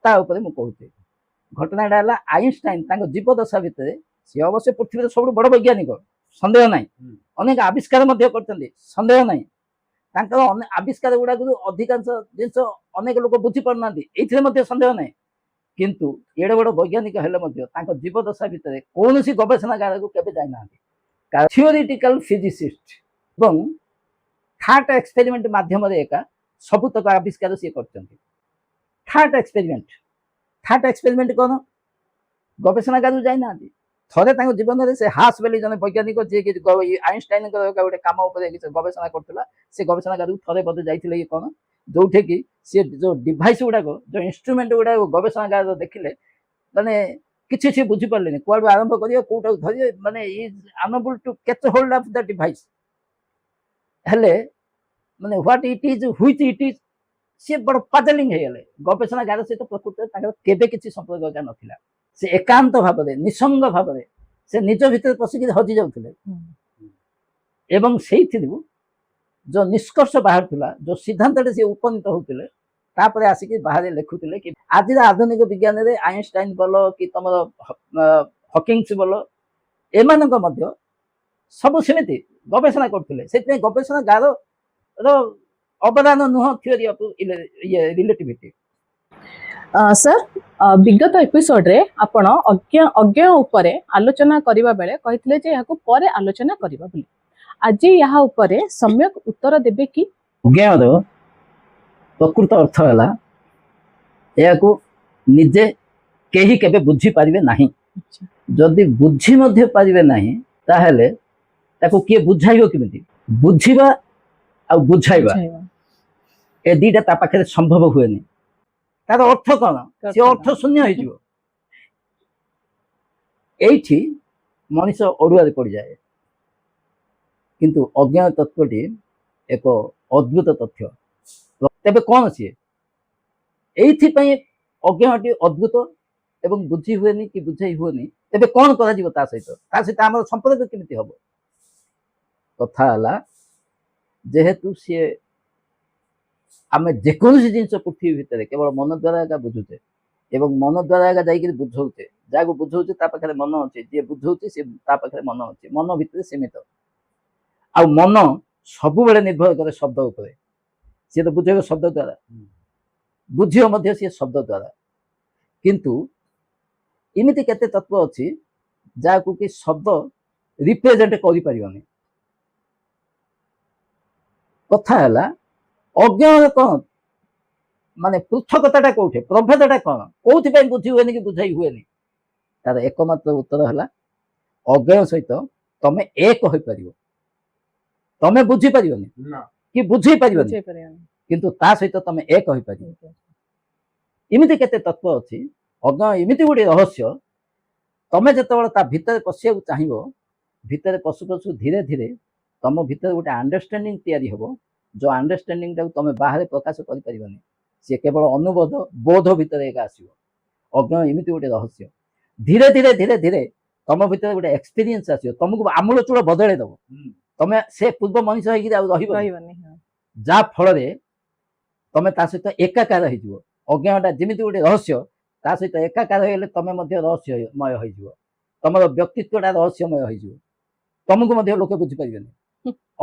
ତା ଉପରେ ମୁଁ କହୁଛି ଘଟଣାଟା ହେଲା ଆଇନଷ୍ଟାଇନ ତାଙ୍କ ଜୀବଦଶା ଭିତରେ ସିଏ ଅବଶ୍ୟ ପୃଥିବୀର ସବୁଠୁ ବଡ ବୈଜ୍ଞାନିକ ସନ୍ଦେହ ନାହିଁ ଅନେକ ଆବିଷ୍କାର ମଧ୍ୟ କରିଛନ୍ତି ସନ୍ଦେହ ନାହିଁ ତାଙ୍କର ଆବିଷ୍କାର ଗୁଡାକୁ ଅଧିକାଂଶ ଜିନିଷ ଅନେକ ଲୋକ ବୁଝିପାରୁନାହାନ୍ତି ଏଇଥିରେ ମଧ୍ୟ ସନ୍ଦେହ ନାହିଁ କିନ୍ତୁ ଏଡେ ବଡ ବୈଜ୍ଞାନିକ ହେଲେ ମଧ୍ୟ ତାଙ୍କ ଜୀବଦଶା ଭିତରେ କୌଣସି ଗବେଷଣାଗାରକୁ କେବେ ଯାଇନାହାନ୍ତି ଥିଓରିଟିକାଲ ଫିଜିସିଷ୍ଟ ଏବଂ ଥାର୍ଟ ଏକ୍ସପେରିମେଣ୍ଟ ମାଧ୍ୟମରେ ଏକା ସବୁତକ ଆବିଷ୍କାର ସିଏ କରିଛନ୍ତି ଥାର୍ଟ ଏକ୍ସପେରିମେଣ୍ଟ କ'ଣ ଗବେଷଣାଗାରକୁ ଯାଇନାହାନ୍ତି ଥରେ ତାଙ୍କ ଜୀବନରେ ସେ ହାସ୍ ବୋଲି ଜଣେ ବୈଜ୍ଞାନିକ ଯିଏକି ଆଇନଷ୍ଟାଇନଙ୍କର ଗୋଟେ କାମ ଉପରେ କିଛି ଗବେଷଣା କରୁଥିଲା, ସେ ଗବେଷଣାଗାରକୁ ଥରେ ବୋଧେ ଯାଇଥିଲେ କି କ'ଣ, ଯୋଉଠିକି ସିଏ ଯୋଉ ଡିଭାଇସ୍ ଗୁଡାକ ଯୋଉ ଇନଷ୍ଟ୍ରୁମେଣ୍ଟ ଗୁଡାକ ଗବେଷଣାଗାର ଦେଖିଲେ, ମାନେ କିଛି ସେ ବୁଝିପାରିଲେନି କୁଆଡୁ ଆରମ୍ଭ କରିବେ କୋଉଟାକୁ ଧରିବେ, ମାନେ is unable to catch hold of the device. ହେଲେ ମାନେ what it is which it is ସିଏ ବଡ ପାଜଲିଂ ହେଇଗଲେ। ଗବେଷଣାଗାର ସହିତ ପ୍ରକୃତରେ ତାଙ୍କର କେବେ କିଛି ସମ୍ପର୍କ ନଥିଲା। ସେ ଏକାନ୍ତ ଭାବରେ ନିସଙ୍ଗ ଭାବରେ ସେ ନିଜ ଭିତରେ ପଶିକି ହଜି ଯାଉଥିଲେ ଏବଂ ସେଇଥିରୁ ଯୋଉ ନିଷ୍କର୍ଷ ବାହାରୁଥିଲା, ଯୋଉ ସିଦ୍ଧାନ୍ତରେ ସେ ଉପନୀତ ହଉଥିଲେ, ତାପରେ ଆସିକି ବାହାରେ ଲେଖୁଥିଲେ କି ଆଜିର ଆଧୁନିକ ବିଜ୍ଞାନରେ ଆଇନଷ୍ଟାଇନ ବୋଲ କି ତମର ହକିଂସ ବୋଲ, ଏମାନଙ୍କ ମଧ୍ୟ ସବୁ ସେମିତି ଗବେଷଣା କରୁଥିଲେ। ସେଥିପାଇଁ ଗବେଷଣାଗାରର ଅବଦାନ ନୁହଁ ଥିଓରି ଅଫ୍ ରିଲେଟିଭିଟି। ସାର୍, ବିଗତ ଏପିସୋଡରେ ଆପଣ ଅଜ୍ଞ ଉପରେ ଆଲୋଚନା କରିବା ବେଳେ କହିଥିଲେ ଯେ ଏହାକୁ ପରେ ଆଲୋଚନା କରିବା ବୋଲି। ଆଜି ଏହା ଉପରେ ସମ୍ୟକ ଉତ୍ତର ଦେବେ କି? ଅଜ୍ଞର ପ୍ରକୃତ ଅର୍ଥ ହେଲା ଏହାକୁ ନିଜେ କେହି କେବେ ବୁଝିପାରିବେ ନାହିଁ। ଯଦି ବୁଝି ମଧ୍ୟ ପାରିବେ ନାହିଁ ତାହେଲେ ତାକୁ କିଏ ବୁଝାଇବ କେମିତି? ବୁଝିବା ଆଉ ବୁଝାଇବା ଏ ଦିଟା ତା ପାଖରେ ସମ୍ଭବ ହୁଏନି। ତାର ଅର୍ଥ କ'ଣ? ସେ ଅର୍ଥ ଶୂନ୍ୟ ହେଇଯିବ। ଏଇଠି ମଣିଷ ଅଡୁଆରେ ପଡ଼ିଯାଏ। କିନ୍ତୁ ଅଜ୍ଞାନ ତତ୍ତ୍ୱଟି ଏକ ଅଦ୍ଭୁତ ତଥ୍ୟ। ତେବେ କ'ଣ ସିଏ? ଏଇଥିପାଇଁ ଅଜ୍ଞାନଟି ଅଦ୍ଭୁତ ଏବଂ ବୁଝି ହୁଏନି କି ବୁଝାଇ ହୁଏନି। ତେବେ କ'ଣ କରାଯିବ ତା ସହିତ ଆମର ସମ୍ପର୍କ କେମିତି ହବ? କଥା ହେଲା ଯେହେତୁ ସିଏ ଆମେ ଯେକୌଣସି ଜିନିଷ ପୃଥିବୀ ଭିତରେ କେବଳ ମନ ଦ୍ୱାରା ଏକା ବୁଝୁଛେ ଏବଂ ମନ ଦ୍ୱାରା ଏକା ଯାଇକିରି ବୁଝଉଛେ। ଯାହାକୁ ବୁଝଉଛେ ତା ପାଖରେ ମନ ଅଛି, ଯିଏ ବୁଝଉଛି ସେ ତା ପାଖରେ ମନ ଅଛି, ମନ ଭିତରେ ସୀମିତ। ଆଉ ମନ ସବୁବେଳେ ନିର୍ଭର କରେ ଶବ୍ଦ ଉପରେ। ସିଏ ତ ବୁଝେଇବ ଶବ୍ଦ ଦ୍ୱାରା, ବୁଝିବ ମଧ୍ୟ ସିଏ ଶବ୍ଦ ଦ୍ୱାରା। କିନ୍ତୁ ଏମିତି କେତେ ତତ୍ତ୍ୱ ଅଛି ଯାହାକୁ କି ଶବ୍ଦ ରିପ୍ରେଜେଣ୍ଟ କରିପାରିବନି। କଥା ହେଲା ଅଜ୍ଞାନ କ'ଣ, ମାନେ ପୃଥକତାଟା କୋଉଠି, ପ୍ରଭେଦଟା କ'ଣ, କୋଉଥିପାଇଁ ବୁଝି ହୁଏନି କି ବୁଝାଇ ହୁଏନି? ତାର ଏକମାତ୍ର ଉତ୍ତର ହେଲା ଅଜ୍ଞାନ ସହିତ ତମେ ଏକ ହୋଇପାରିବ। ତମେ ବୁଝିପାରିବନି କି ବୁଝେଇ ପାରିବନି, କିନ୍ତୁ ତା ସହିତ ତମେ ଏକ ହୋଇପାରିବ। ଏମିତି କେତେ ତତ୍ତ୍ୱ ଅଛି। ଅଜ୍ଞାନ ଏମିତି ଗୋଟେ ରହସ୍ୟ, ତମେ ଯେତେବେଳେ ତା ଭିତରେ ପଶିବାକୁ ଚାହିଁବ, ଭିତରେ ପଶୁ ପଶୁ ଧୀରେ ଧୀରେ ତମ ଭିତରେ ଗୋଟେ ଅଣ୍ଡରଷ୍ଟାଣ୍ଡିଂ ତିଆରି ହବ। ଯୋଉ ଅଣ୍ଡରଷ୍ଟାଣ୍ଡିଂଟାକୁ ତମେ ବାହାରେ ପ୍ରକାଶ କରିପାରିବନି, ସିଏ କେବଳ ଅନୁବୋଧ ବୋଧ ଭିତରେ ଏକା ଆସିବ। ଅଜ୍ଞାନ ଏମିତି ଗୋଟେ ରହସ୍ୟ। ଧୀରେ ଧୀରେ ଧୀରେ ଧୀରେ ତମ ଭିତରେ ଗୋଟେ ଏକ୍ସପିରିଏନ୍ସ ଆସିବ, ତମକୁ ଆମୂଳ ଚୂଳ ବଦଳେଇ ଦବ। ତମେ ସେ ପୂର୍ବ ମଣିଷ ହେଇକିରି ଆଉ ରହିବନି, ଯାହା ଫଳରେ ତମେ ତା ସହିତ ଏକାକାର ହେଇଯିବ। ଅଜ୍ଞାନଟା ଯେମିତି ଗୋଟେ ରହସ୍ୟ, ତା ସହିତ ଏକାକାର ହେଇଗଲେ ତମେ ମଧ୍ୟ ରହସ୍ୟମୟ ହେଇଯିବ। ତମର ବ୍ୟକ୍ତିତ୍ୱଟା ରହସ୍ୟମୟ ହେଇଯିବ, ତମକୁ ମଧ୍ୟ ଲୋକେ ବୁଝିପାରିବେନି।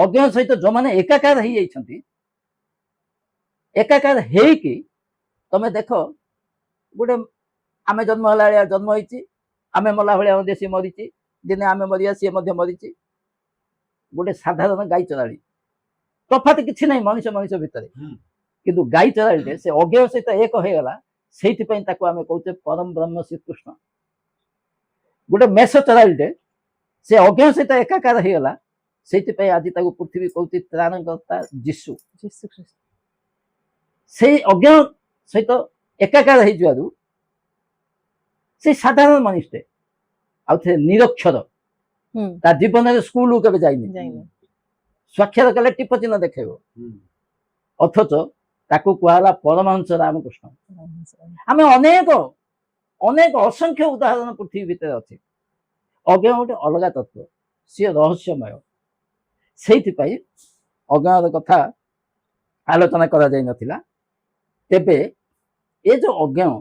ଅଜ୍ଞାନ ସହିତ ଯୋଉମାନେ ଏକାକାର ହେଇଯାଇଛନ୍ତି, ଏକାକାର ହେଇକି ତମେ ଦେଖ, ଗୋଟେ ଆମେ ଜନ୍ମ ହେଲା ଭଳିଆ ଜନ୍ମ ହେଇଛି, ଆମେ ମଲା ଭଳିଆ ମଧ୍ୟ ସିଏ ମରିଛି, ଦିନେ ଆମେ ମରିବା ସିଏ ମଧ୍ୟ ମରିଛି। ଗୋଟେ ସାଧାରଣ ଗାଈ ଚରାଳି, ତଫାତ କିଛି ନାହିଁ ମଣିଷ ମଣିଷ ଭିତରେ। କିନ୍ତୁ ଗାଈ ଚରାଳିଟେ ସେ ଅଜ୍ଞାନ ସହିତ ଏକ ହେଇଗଲା, ସେଇଥିପାଇଁ ତାକୁ ଆମେ କହୁଛେ ପରମ ବ୍ରହ୍ମ ଶ୍ରୀକୃଷ୍ଣ। ଗୋଟେ ମେଷ ଚରାଳିଟେ ସେ ଅଜ୍ଞାନ ସହିତ ଏକାକାର ହେଇଗଲା, ସେଇଥିପାଇଁ ଆଜି ତାକୁ ପୃଥିବୀ କହୁଛି ତ୍ରାଣକର୍ତ୍ତା ଯୀଶୁ। ସେଇ ଅଜ୍ଞାନ ସହିତ ଏକାକାର ହେଇଯିବାରୁ ସେଇ ସାଧାରଣ ମଣିଷଟେ ଆଉ ଥରେ ନିରକ୍ଷର, ତା ଜୀବନରେ ସ୍କୁଲକୁ କେବେ ଯାଇନି, ସ୍ୱାକ୍ଷର କଲେ ଟିପ ଚିହ୍ନ ଦେଖେଇବ, ଅଥଚ ତାକୁ କୁହାଗଲା ପରମହଂସ ରାମକୃଷ୍ଣ। ଆମେ ଅନେକ ଅନେକ ଅସଂଖ୍ୟ ଉଦାହରଣ ପୃଥିବୀ ଭିତରେ ଅଛି। ଅଜ୍ଞାନ ଗୋଟେ ଅଲଗା ତତ୍ତ୍ୱ, ସିଏ ରହସ୍ୟମୟ। ସେଇଥିପାଇଁ ଅଜ୍ଞାନର କଥା ଆଲୋଚନା କରାଯାଇ ନଥିଲା। ତେବେ ଏ ଯୋଉ ଅଜ୍ଞାନ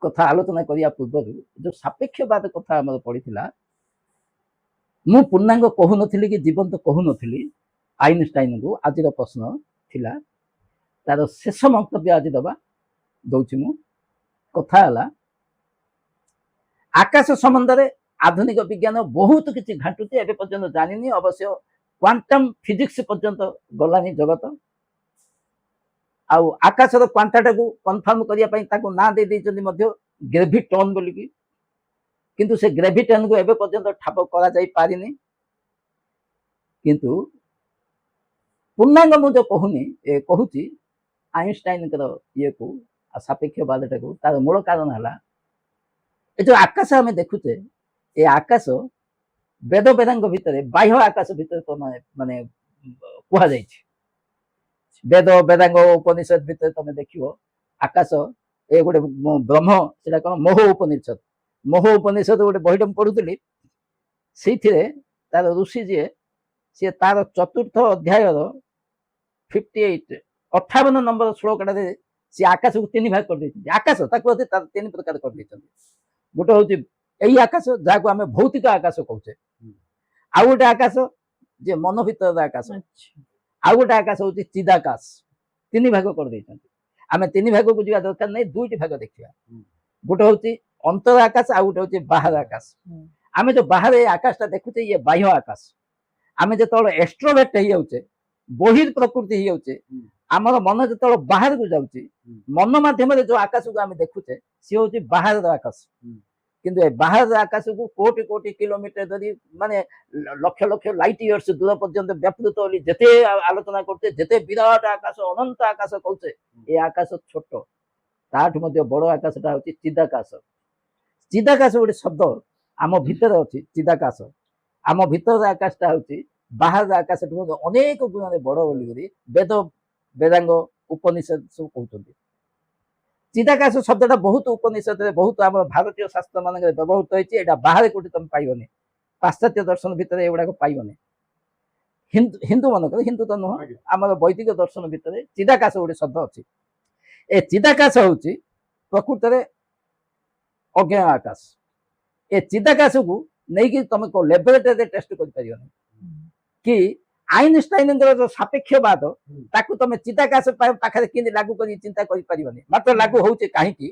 କଥା ଆଲୋଚନା କରିବା ପୂର୍ବରୁ ଯୋଉ ସାପେକ୍ଷବାଦ କଥା ଆମର ପଡିଥିଲା, ମୁଁ ପୂର୍ଣ୍ଣାଙ୍ଗ କହୁନଥିଲି କି ଜୀବନ୍ତ କହୁନଥିଲି ଆଇନଷ୍ଟାଇନଙ୍କୁ। ଆଜିର ପ୍ରଶ୍ନ ଥିଲା, ତାର ଶେଷ ମନ୍ତବ୍ୟ ଆଜି ଦଉଛି ମୁଁ। କଥା ହେଲା, ଆକାଶ ସମ୍ବନ୍ଧରେ ଆଧୁନିକ ବିଜ୍ଞାନ ବହୁତ କିଛି ଘାଣ୍ଟୁଛି, ଏବେ ପର୍ଯ୍ୟନ୍ତ ଜାଣିନି। ଅବଶ୍ୟ କ୍ୱାଣ୍ଟମ ଫିଜିକ୍ସ ପର୍ଯ୍ୟନ୍ତ ଗଲାନି ଜଗତ। ଆଉ ଆକାଶର କ୍ୱାଣ୍ଟାଟାକୁ କନଫର୍ମ କରିବା ପାଇଁ ତାକୁ ନାଁ ଦେଇଛନ୍ତି ମଧ୍ୟ ଗ୍ରେଭିଟନ୍ ବୋଲିକି। କିନ୍ତୁ ସେ ଗ୍ରେଭିଟନକୁ ଏବେ ପର୍ଯ୍ୟନ୍ତ ଠାବ କରାଯାଇ ପାରିନି। କିନ୍ତୁ ପୂର୍ଣ୍ଣାଙ୍ଗ ମୁଁ ଯୋଉ କହୁଛି ଆଇନଷ୍ଟାଇନଙ୍କର ଇଏକୁ ଆଉ ସାପେକ୍ଷବାଦଟାକୁ, ତାର ମୂଳ କାରଣ ହେଲା ଏ ଯୋଉ ଆକାଶ ଆମେ ଦେଖୁଛେ, ଏ ଆକାଶ ବେଦ ବେଦାଙ୍ଗ ଭିତରେ ବାହ୍ୟ ଆକାଶ ଭିତରେ ମାନେ କୁହାଯାଇଛି। ବେଦ ବେଦାଙ୍ଗ ଉପନିଷଦ ଭିତରେ ତମେ ଦେଖିବ ଆକାଶ ଏ ଗୋଟେ ବ୍ରହ୍ମ, ସେଟା କଣ ମୋହ ଉପନିଷଦ। ମୋହ ଉପନିଷଦ ଗୋଟେ ବହିଟେ ମୁଁ ପଢୁଥିଲି, ସେଇଥିରେ ତାର ଋଷି ଯିଏ, ସିଏ ତାର 4ର୍ଥ ଅଧ୍ୟାୟର 58 ନମ୍ବର ଶ୍ଲୋକଟାରେ ସେ ଆକାଶକୁ 3 ଭାଗ କରିଦେଇଛନ୍ତି। ଆକାଶ ତାକୁ 3 ପ୍ରକାର କରିଦେଇଛନ୍ତି। ଗୋଟେ ହଉଛି ଏଇ ଆକାଶ ଯାହାକୁ ଆମେ ଭୌତିକ ଆକାଶ କହୁଛେ, ଆଉ ଗୋଟେ ଆକାଶ ଯେ ମନ ଭିତରର ଆକାଶ, ଆଉ ଗୋଟେ ଆକାଶ ହଉଛି ଚିଦାକାଶ। 3 ଭାଗ କରିଦେଇଛନ୍ତି। ଆମେ 3 ଭାଗକୁ ଯିବା ଦରକାର ନାହିଁ, 2ଟି ଭାଗ ଦେଖିବା। ଗୋଟେ ହଉଛି ଅନ୍ତର ଆକାଶ, ଆଉ ଗୋଟେ ହଉଛି ବାହାର ଆକାଶ। ଆମେ ଯୋଉ ବାହାରେ ଏ ଆକାଶଟା ଦେଖୁଛେ, ଇଏ ବାହ୍ୟ ଆକାଶ। ଆମେ ଯେତେବେଳେ ଏକ୍ସଟ୍ରୋଭେର୍ଟ ହେଇଯାଉଛେ, ବହିର୍ ପ୍ରକୃତି ହେଇଯାଉଛେ, ଆମର ମନ ଯେତେବେଳେ ବାହାରକୁ ଯାଉଛି, ମନ ମାଧ୍ୟମରେ ଯୋଉ ଆକାଶକୁ ଆମେ ଦେଖୁଛେ, ସିଏ ହଉଛି ବାହାରର ଆକାଶ। କିନ୍ତୁ ଏ ବାହାରର ଆକାଶକୁ କୋଟି କୋଟି କିଲୋମିଟର ଧରି, ମାନେ ଲକ୍ଷ ଲକ୍ଷ ଲାଇଟ୍ ଇୟର୍ସ ଦୂର ପର୍ଯ୍ୟନ୍ତ ବ୍ୟାପୃତ ବୋଲି ଯେତେ ଆଲୋଚନା କରୁଛେ, ଯେତେ ବିରାଟ ଆକାଶ, ଅନନ୍ତ ଆକାଶ କହୁଛେ, ଏ ଆକାଶ ଛୋଟ। ତାଠୁ ମଧ୍ୟ ବଡ ଆକାଶଟା ହଉଛି ଚିଦାକାଶ। ଚିଦାକାଶ ଗୋଟେ ଶବ୍ଦ ଆମ ଭିତରେ ଅଛି। ଚିଦାକାଶ ଆମ ଭିତର ଆକାଶଟା ହଉଛି ବାହାର ଆକାଶଠୁ ମଧ୍ୟ ଅନେକ ଗୁଣରେ ବଡ ବୋଲିକରି ବେଦ ବେଦାଙ୍ଗ ଉପନିଷଦ ସବୁ କହୁଛନ୍ତି। ଚିଦାକାଶ ଶବ୍ଦଟା ବହୁତ ଉପନିଷଦରେ, ବହୁତ ଆମର ଭାରତୀୟ ଶାସ୍ତ୍ର ମାନଙ୍କରେ ବ୍ୟବହୃତ ହେଇଛି। ଏଇଟା ବାହାରେ କୋଉଠି ତମେ ପାଇବନି। ପାଶ୍ଚାତ୍ୟ ଦର୍ଶନ ଭିତରେ ଏଗୁଡାକ ପାଇବନି। ହିନ୍ଦୁ ମାନଙ୍କର, ହିନ୍ଦୁ ତ ନୁହଁ, ଆମର ବୈଦିକ ଦର୍ଶନ ଭିତରେ ଚିଦାକାଶ ଗୋଟେ ଶବ୍ଦ ଅଛି। ଏ ଚିଦାକାଶ ହଉଛି ପ୍ରକୃତରେ ଅଜ୍ଞାନ ଆକାଶ। ଏ ଚିଦାକାଶକୁ ନେଇକି ତମେ ଲ୍ୟାବୋରେଟୋରୀରେ ଟେଷ୍ଟ କରିପାରିବନି। କି ଆଇନଷ୍ଟାଇନଙ୍କର ଯୋଉ ସାପେକ୍ଷବାଦ, ତାକୁ ତମେ ଚିଦାକାଶ ପାଖରେ କେମିତି ଲାଗୁ କରି ଚିନ୍ତା କରିପାରିବନି। ମାତ୍ର ଲାଗୁ ହଉଛି କାହିଁକି?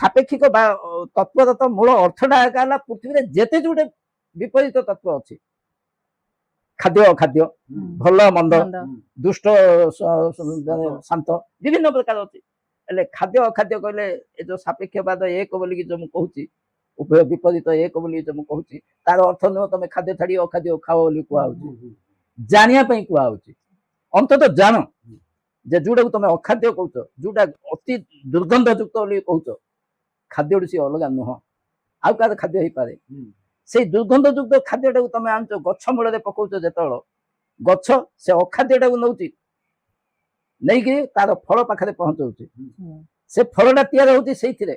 ସାପେକ୍ଷିକ ତତ୍ତ୍ୱର ତ ମୂଳ ଅର୍ଥଟା ହେଲା ପୃଥିବୀରେ ଯେତେ ଯୋଉଟେ ବିପରୀତ ତତ୍ତ୍ୱ ଅଛି, ଖାଦ୍ୟ ଅଖାଦ୍ୟ, ଭଲ ମନ୍ଦ, ଦୁଷ୍ଟ ଶାନ୍ତ, ବିଭିନ୍ନ ପ୍ରକାର ଅଛି। ହେଲେ ଖାଦ୍ୟ ଅଖାଦ୍ୟ କହିଲେ ଏ ଯୋଉ ସାପେକ୍ଷବାଦ ଏକ ବୋଲିକି ଯୋଉ ମୁଁ କହୁଛି, ଉଭୟ ବିପରୀତ ଏକ ବୋଲି ଯୋଉ ମୁଁ କହୁଛି, ତାର ଅର୍ଥ ନୁହଁ ତମେ ଖାଦ୍ୟ ଛାଡି ଅଖାଦ୍ୟ ଖାଅ ବୋଲି କୁହାହଉଛି। ଜାଣିବା ପାଇଁ କୁହାହଉଛି। ଅନ୍ତତଃ ଜାଣ ଯେ ଯୋଉଟାକୁ ତମେ ଅଖାଦ୍ୟ କହୁଛ, ଯୋଉଟା ଅତି ଦୁର୍ଗନ୍ଧ ଯୁକ୍ତ ବୋଲି କହୁଛ, ଖାଦ୍ୟଠୁ ସିଏ ଅଲଗା ନୁହଁ। ଆଉ କାହାର ଖାଦ୍ୟ ହେଇପାରେ। ସେଇ ଦୁର୍ଗନ୍ଧ ଯୁକ୍ତ ଖାଦ୍ୟଟାକୁ ତମେ ଆଣୁଛ, ଗଛ ମୂଳରେ ପକଉଛ, ଯେତେବେଳେ ଗଛ ସେ ଅଖାଦ୍ୟଟାକୁ ନଉଛି, ନେଇକି ତାର ଫଳ ପାଖରେ ପହଞ୍ଚଉଛି। ସେ ଫଳଟା ତିଆରି ହଉଛି ସେଇଥିରେ।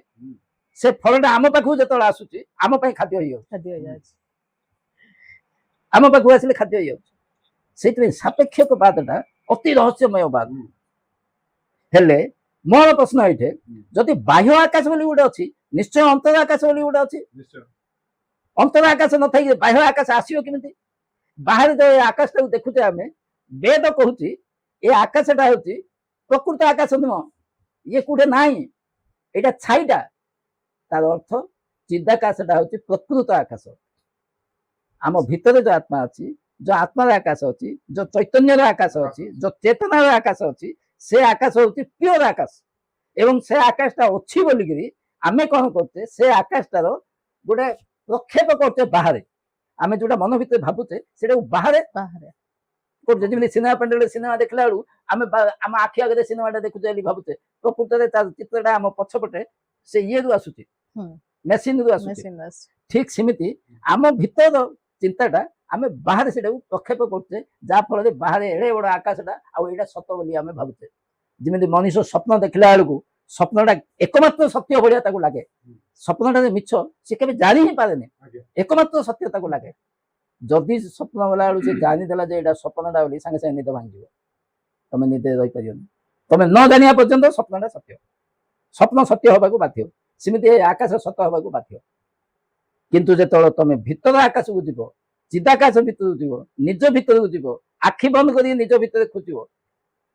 ସେ ଫଳଟା ଆମ ପାଖକୁ ଯେତେବେଳେ ଆସୁଛି, ଆମ ପାଇଁ ଖାଦ୍ୟ ହେଇଯାଉଛି। ଆମ ପାଖକୁ ଆସିଲେ ଖାଦ୍ୟ ହେଇଯାଉଛି। ସେଇଥିପାଇଁ ସାପେକ୍ଷକ ବାଦଟା ଅତି ରହସ୍ୟମୟ ବାଦ। ହେଲେ ମୋର ପ୍ରଶ୍ନ ଏଇଠି, ଯଦି ବାହ୍ୟ ଆକାଶ ବୋଲି ଗୋଟେ ଅଛି, ନିଶ୍ଚୟ ଅନ୍ତର ଆକାଶ ବୋଲି ଗୋଟେ ଅଛି। ଅନ୍ତର ଆକାଶ ନଥାଇକି ବାହ୍ୟ ଆକାଶ ଆସିବ କେମିତି? ବାହାରେ ଯୋଉ ଆକାଶଟାକୁ ଦେଖୁଛେ ଆମେ, ବେଦ କହୁଛି ଏ ଆକାଶଟା ହଉଛି ପ୍ରକୃତ ଆକାଶ ନୁହଁ, ଇଏ କୋଉଠି ନାହିଁ, ଏଇଟା ଛାଇଟା। ତାର ଅର୍ଥ ଚିଦାକାଶଟା ହଉଛି ପ୍ରକୃତ ଆକାଶ। ଆମ ଭିତରେ ଯୋଉ ଆତ୍ମା ଅଛି, ଯୋଉ ଆତ୍ମାର ଆକାଶ ଅଛି, ଯୋଉ ଚୈତନ୍ୟର ଆକାଶ ଅଛି, ଯୋଉ ଚେତନାର ଆକାଶ ଅଛି, ସେ ଆକାଶ ହଉଛି ପିଓର ଆକାଶ। ଏବଂ ସେ ଆକାଶଟା ଅଛି ବୋଲିକିରି ଆମେ କଣ କରୁଛେ, ସେ ଆକାଶଟାର ଗୋଟେ ପ୍ରକ୍ଷେପ କରୁଛେ ବାହାରେ। ଆମେ ଯୋଉଟା ମନ ଭିତରେ ଭାବୁଛେ, ସେଟାକୁ ବାହାରେ କରୁଛେ। ଯେମିତି ସିନେମା ପେଣ୍ଡେଲରେ ସିନେମା ଦେଖିଲା ବେଳକୁ ଆମେ ଆମ ଆଖି ଆଗରେ ସିନେମାଟା ଦେଖୁଛେ ବୋଲି ଭାବୁଛେ, ପ୍ରକୃତରେ ତାର ଚିତ୍ରଟା ଆମ ପଛପଟେ ସେ ଇଏରୁ ଆସୁଛି, ମେସିନରୁ ଆସୁଛି। ଠିକ ସେମିତି ଆମ ଭିତର ଚିନ୍ତାଟା ଆମେ ବାହାରେ ସେଟାକୁ ପ୍ରକ୍ଷେପ କରୁଛେ, ଯାହା ଫଳରେ ବାହାରେ ଏଡେ ବଡ ଆକାଶଟା, ଆଉ ଏଇଟା ସତ ବୋଲି ଆମେ ଭାବୁଛେ। ଯେମିତି ମଣିଷ ସ୍ୱପ୍ନ ଦେଖିଲା ବେଳକୁ ସ୍ୱପ୍ନଟା ଏକମାତ୍ର ସତ୍ୟ ଭଳିଆ ତାକୁ ଲାଗେ। ସ୍ୱପ୍ନଟା ଯେ ମିଛ ସେ କେବେ ଜାଣି ହିଁ ପାରେନି, ଏକମାତ୍ର ସତ୍ୟ ତାକୁ ଲାଗେ। ଯଦି ସ୍ୱପ୍ନ ଗଲା ବେଳକୁ ସେ ଜାଣିଦେଲା ଯେ ଏଇଟା ସ୍ୱପ୍ନଟା ବୋଲି, ସାଙ୍ଗେ ସାଙ୍ଗେ ନିଦ ଭାଙ୍ଗିଯିବ। ତମେ ନିଦରେ ରହିପାରିବନି। ତମେ ନ ଜାଣିବା ପର୍ଯ୍ୟନ୍ତ ସ୍ୱପ୍ନଟା ସତ୍ୟ, ସ୍ୱପ୍ନ ସତ୍ୟ ହବାକୁ ବାଧ୍ୟ। ସେମିତି ଏ ଆକାଶ ସତ ହବାକୁ ବାଧ୍ୟ। କିନ୍ତୁ ଯେତେବେଳେ ତମେ ଭିତର ଆକାଶକୁ ଯିବ, ଚିଦାକାଶ ଭିତରକୁ ଯିବ, ନିଜ ଭିତରକୁ ଯିବ, ଆଖି ବନ୍ଦ କରି ନିଜ ଭିତରେ ଖୋଜିବ,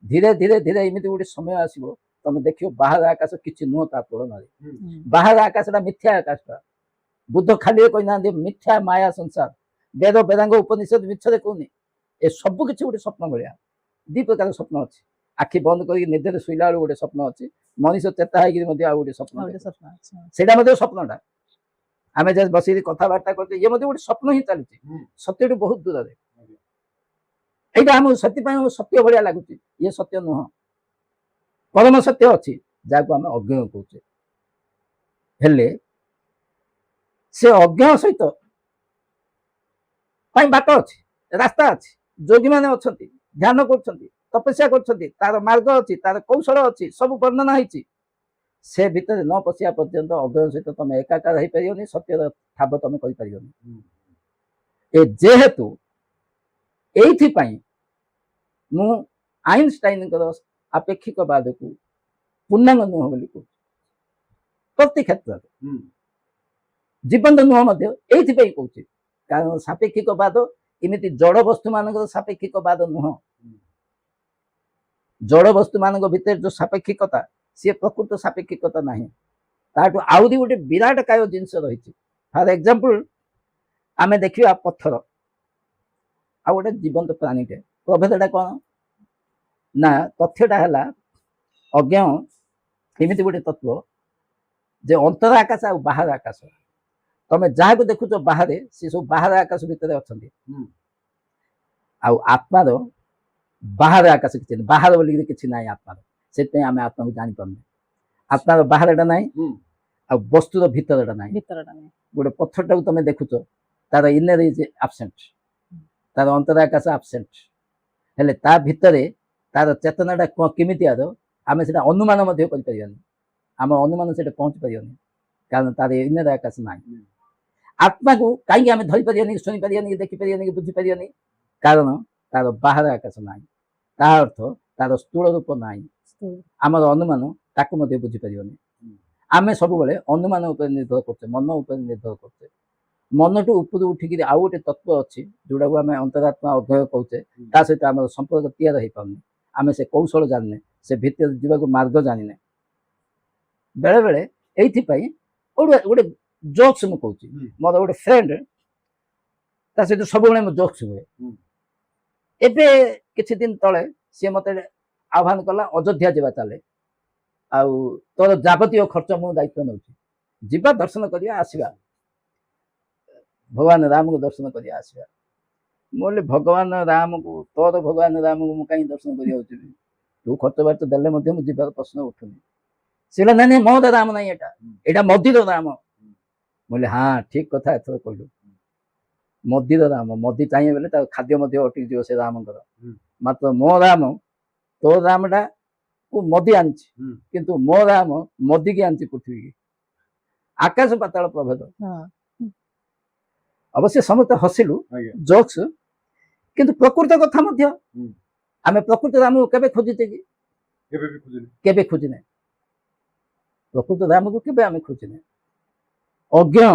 ଧୀରେ ଧୀରେ ଧୀରେ ଏମିତି ଗୋଟେ ସମୟ ଆସିବ, ତମେ ଦେଖିବ ବାହାର ଆକାଶ କିଛି ନୁହଁ ତା ତୁଳନାରେ। ବାହାର ଆକାଶଟା ମିଥ୍ୟା ଆକାଶଟା। ବୁଦ୍ଧ ଖାଲି କହିନାହାନ୍ତି ମିଥ୍ୟା ମାୟା ସଂସାର। ବେଦ ବେଦାଙ୍ଗ ଉପନିଷଦ ମିଛରେ କହୁନି। ଏ ସବୁ କିଛି ଗୋଟେ ସ୍ୱପ୍ନ ଭଳିଆ। 2 ପ୍ରକାର ସ୍ୱପ୍ନ ଅଛି। आखि बंद कर निदे शुला बेलू गोटे स्वप्न अच्छी मनीष चेता है गोटे स्वप्न ଆଉ ଗୋଟେ ସ୍ୱପ୍ନ ଅଛି। से स्वप्नटा आम जब बस कथबार्ता करते ये गोटे स्वप्न ही चलती सत्य बहुत दूर यहाँ आम से सत्य भाया लगुच ये सत्य नुह परम सत्य अच्छी जहाँ आम अज्ञ कहे हेले से अज्ञ सहित बाट अच्छी रास्ता अच्छी जोगी मैंने अच्छा ध्यान कर तपस्या कर मार्ग अच्छी तार कौशल अच्छी सब वर्णना होती से भितर न पशिया पर्यंत अज्ञ सहित तुम एकाकार हो पार सत्यर ठाब तुम कर जेहेतु ये मु आइनस्टाइन आपेक्षिकवाद को पूर्णांग नुह बोली कहूँ प्रति क्षेत्र जीवन नुह ये कहूँ कारण सापेक्षिकवाद इमिति जड़ वस्तु मान सापेक्षिकवाद नुह जड़ वस्तु मान भीतर जो सापेक्षिकता सी प्रकृत सापेक्षिकता ना ताठू आहरी गोटे विराट काय जिनस रही फॉर एग्जांपल आम देखा पत्थर आ गोटे जीवंत प्राणीटे प्रभेदटा कौन ना तथ्यटा है अज्ञ एमती गोटे तत्व जे अंतर आकाश आ बाहर आकाश तुम जहाँ को देखुच बाहर सी सब बाहर आकाश भितर अच्छा आत्मार बाहर आकाश किसी बाहर बोल कि ना आत्मार से आम आत्मा को जापारे आत्मार बाहरटा ना आ वस्तुर भितरटा ना गोटे पत्थरटा तुम देखुच तार इनर इज एब्सेंट तार अंतर आकाश एब्सेंट हेले ता भितर तार चेतनाटा केमिति आम से अनुमान आम अनुमान से पहुँच पार कारण तार इनर आकाश ना आत्मा को कहीं आम धरी पारे शुणी पारे देखिपारे बुझीपारे कारण तार बाहर आकाश ना ता अर्थ तार स्थूल रूप ना आम अनुमान ताकू बुझीपार आम सब अनुमान उपर निर्भर करते मन उपर निर्भर करते मन टू ऊपर उठिक आउ गोटे तत्व अच्छी जोड़ा को आम अंतरात्मा अध्यय कहते सहित आम संपर्क तैयार हो पाने आम से कौशल जाने से भितर जावाक मार्ग जाने बेले बेले ये गोटे जोक्स मु कहूँ मोर गोटे फ्रेंड सहित सब जोक्स हुए एबे किछि दिन तले सी मत आह्वान कला अयोध्या जावा चले आउ तोर जावतीय खर्च मु दायित्व नौ जीवा दर्शन करिया आसीबा भगवान राम को दर्शन करिया आसीबा मोले भगवान राम को तोर भगवान राम को मु कहीं दर्शन करिया होची तू खर्च बार्च देले मध्ये मु जीवार प्रश्न उठुनी सिला नहीं मोर राम नहीं एटा मोदीर राम बोले हाँ ठीक कथा एथर कहलु मोदीर राम मोदी चाहिए बोले खाद्य अटक जीव से राम मात्र मो राम तो रामटा को मोदी आनछि किंतु मो राम मोदी की आनछि पृथ्वी की आकाश पाताल प्रभेद अवश्य समस्त हसिलु जोक्स किंतु प्रकृत कथा मध्य आम प्रकृत राम को केबे खोजिते कि केबे खोजिने प्रकृत राम को केबे आम खोजिने अज्ञ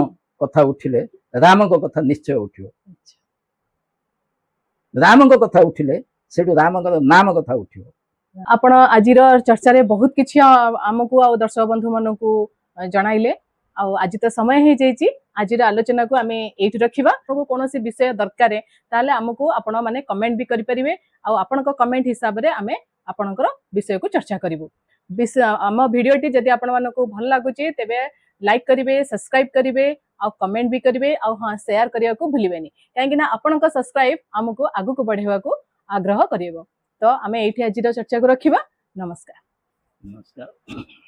कथा उठिले राम को कथा निश्चय उठियो राम को कथा उठिले सेठु राम को नाम कथा उठियो आपण आजिर चर्चा रे बहुत किछि आमको आ दर्शक बंधु मन को जणाइले आज तो समय हो जाइए आज आलोचना को आम ये रखा कौन विषय दरकार ताले आमको आपण माने कमेंट भी करें आपण कमेंट हिसाब से आम आपणकर विषय को चर्चा करूँ आम भिडटी जदि आपण मानक भल लगुच तेज लाइक करेंगे सब्सक्राइब करेंगे आउ कमेंट भी करेंगे आउ हाँ शेयर करने को भूलें कहीं आपण सब्सक्राइब आमको आगु को बढ़ेवा को आग्रह कर तो आम ये आज चर्चा को रखा नमस्कार। नमस्कार।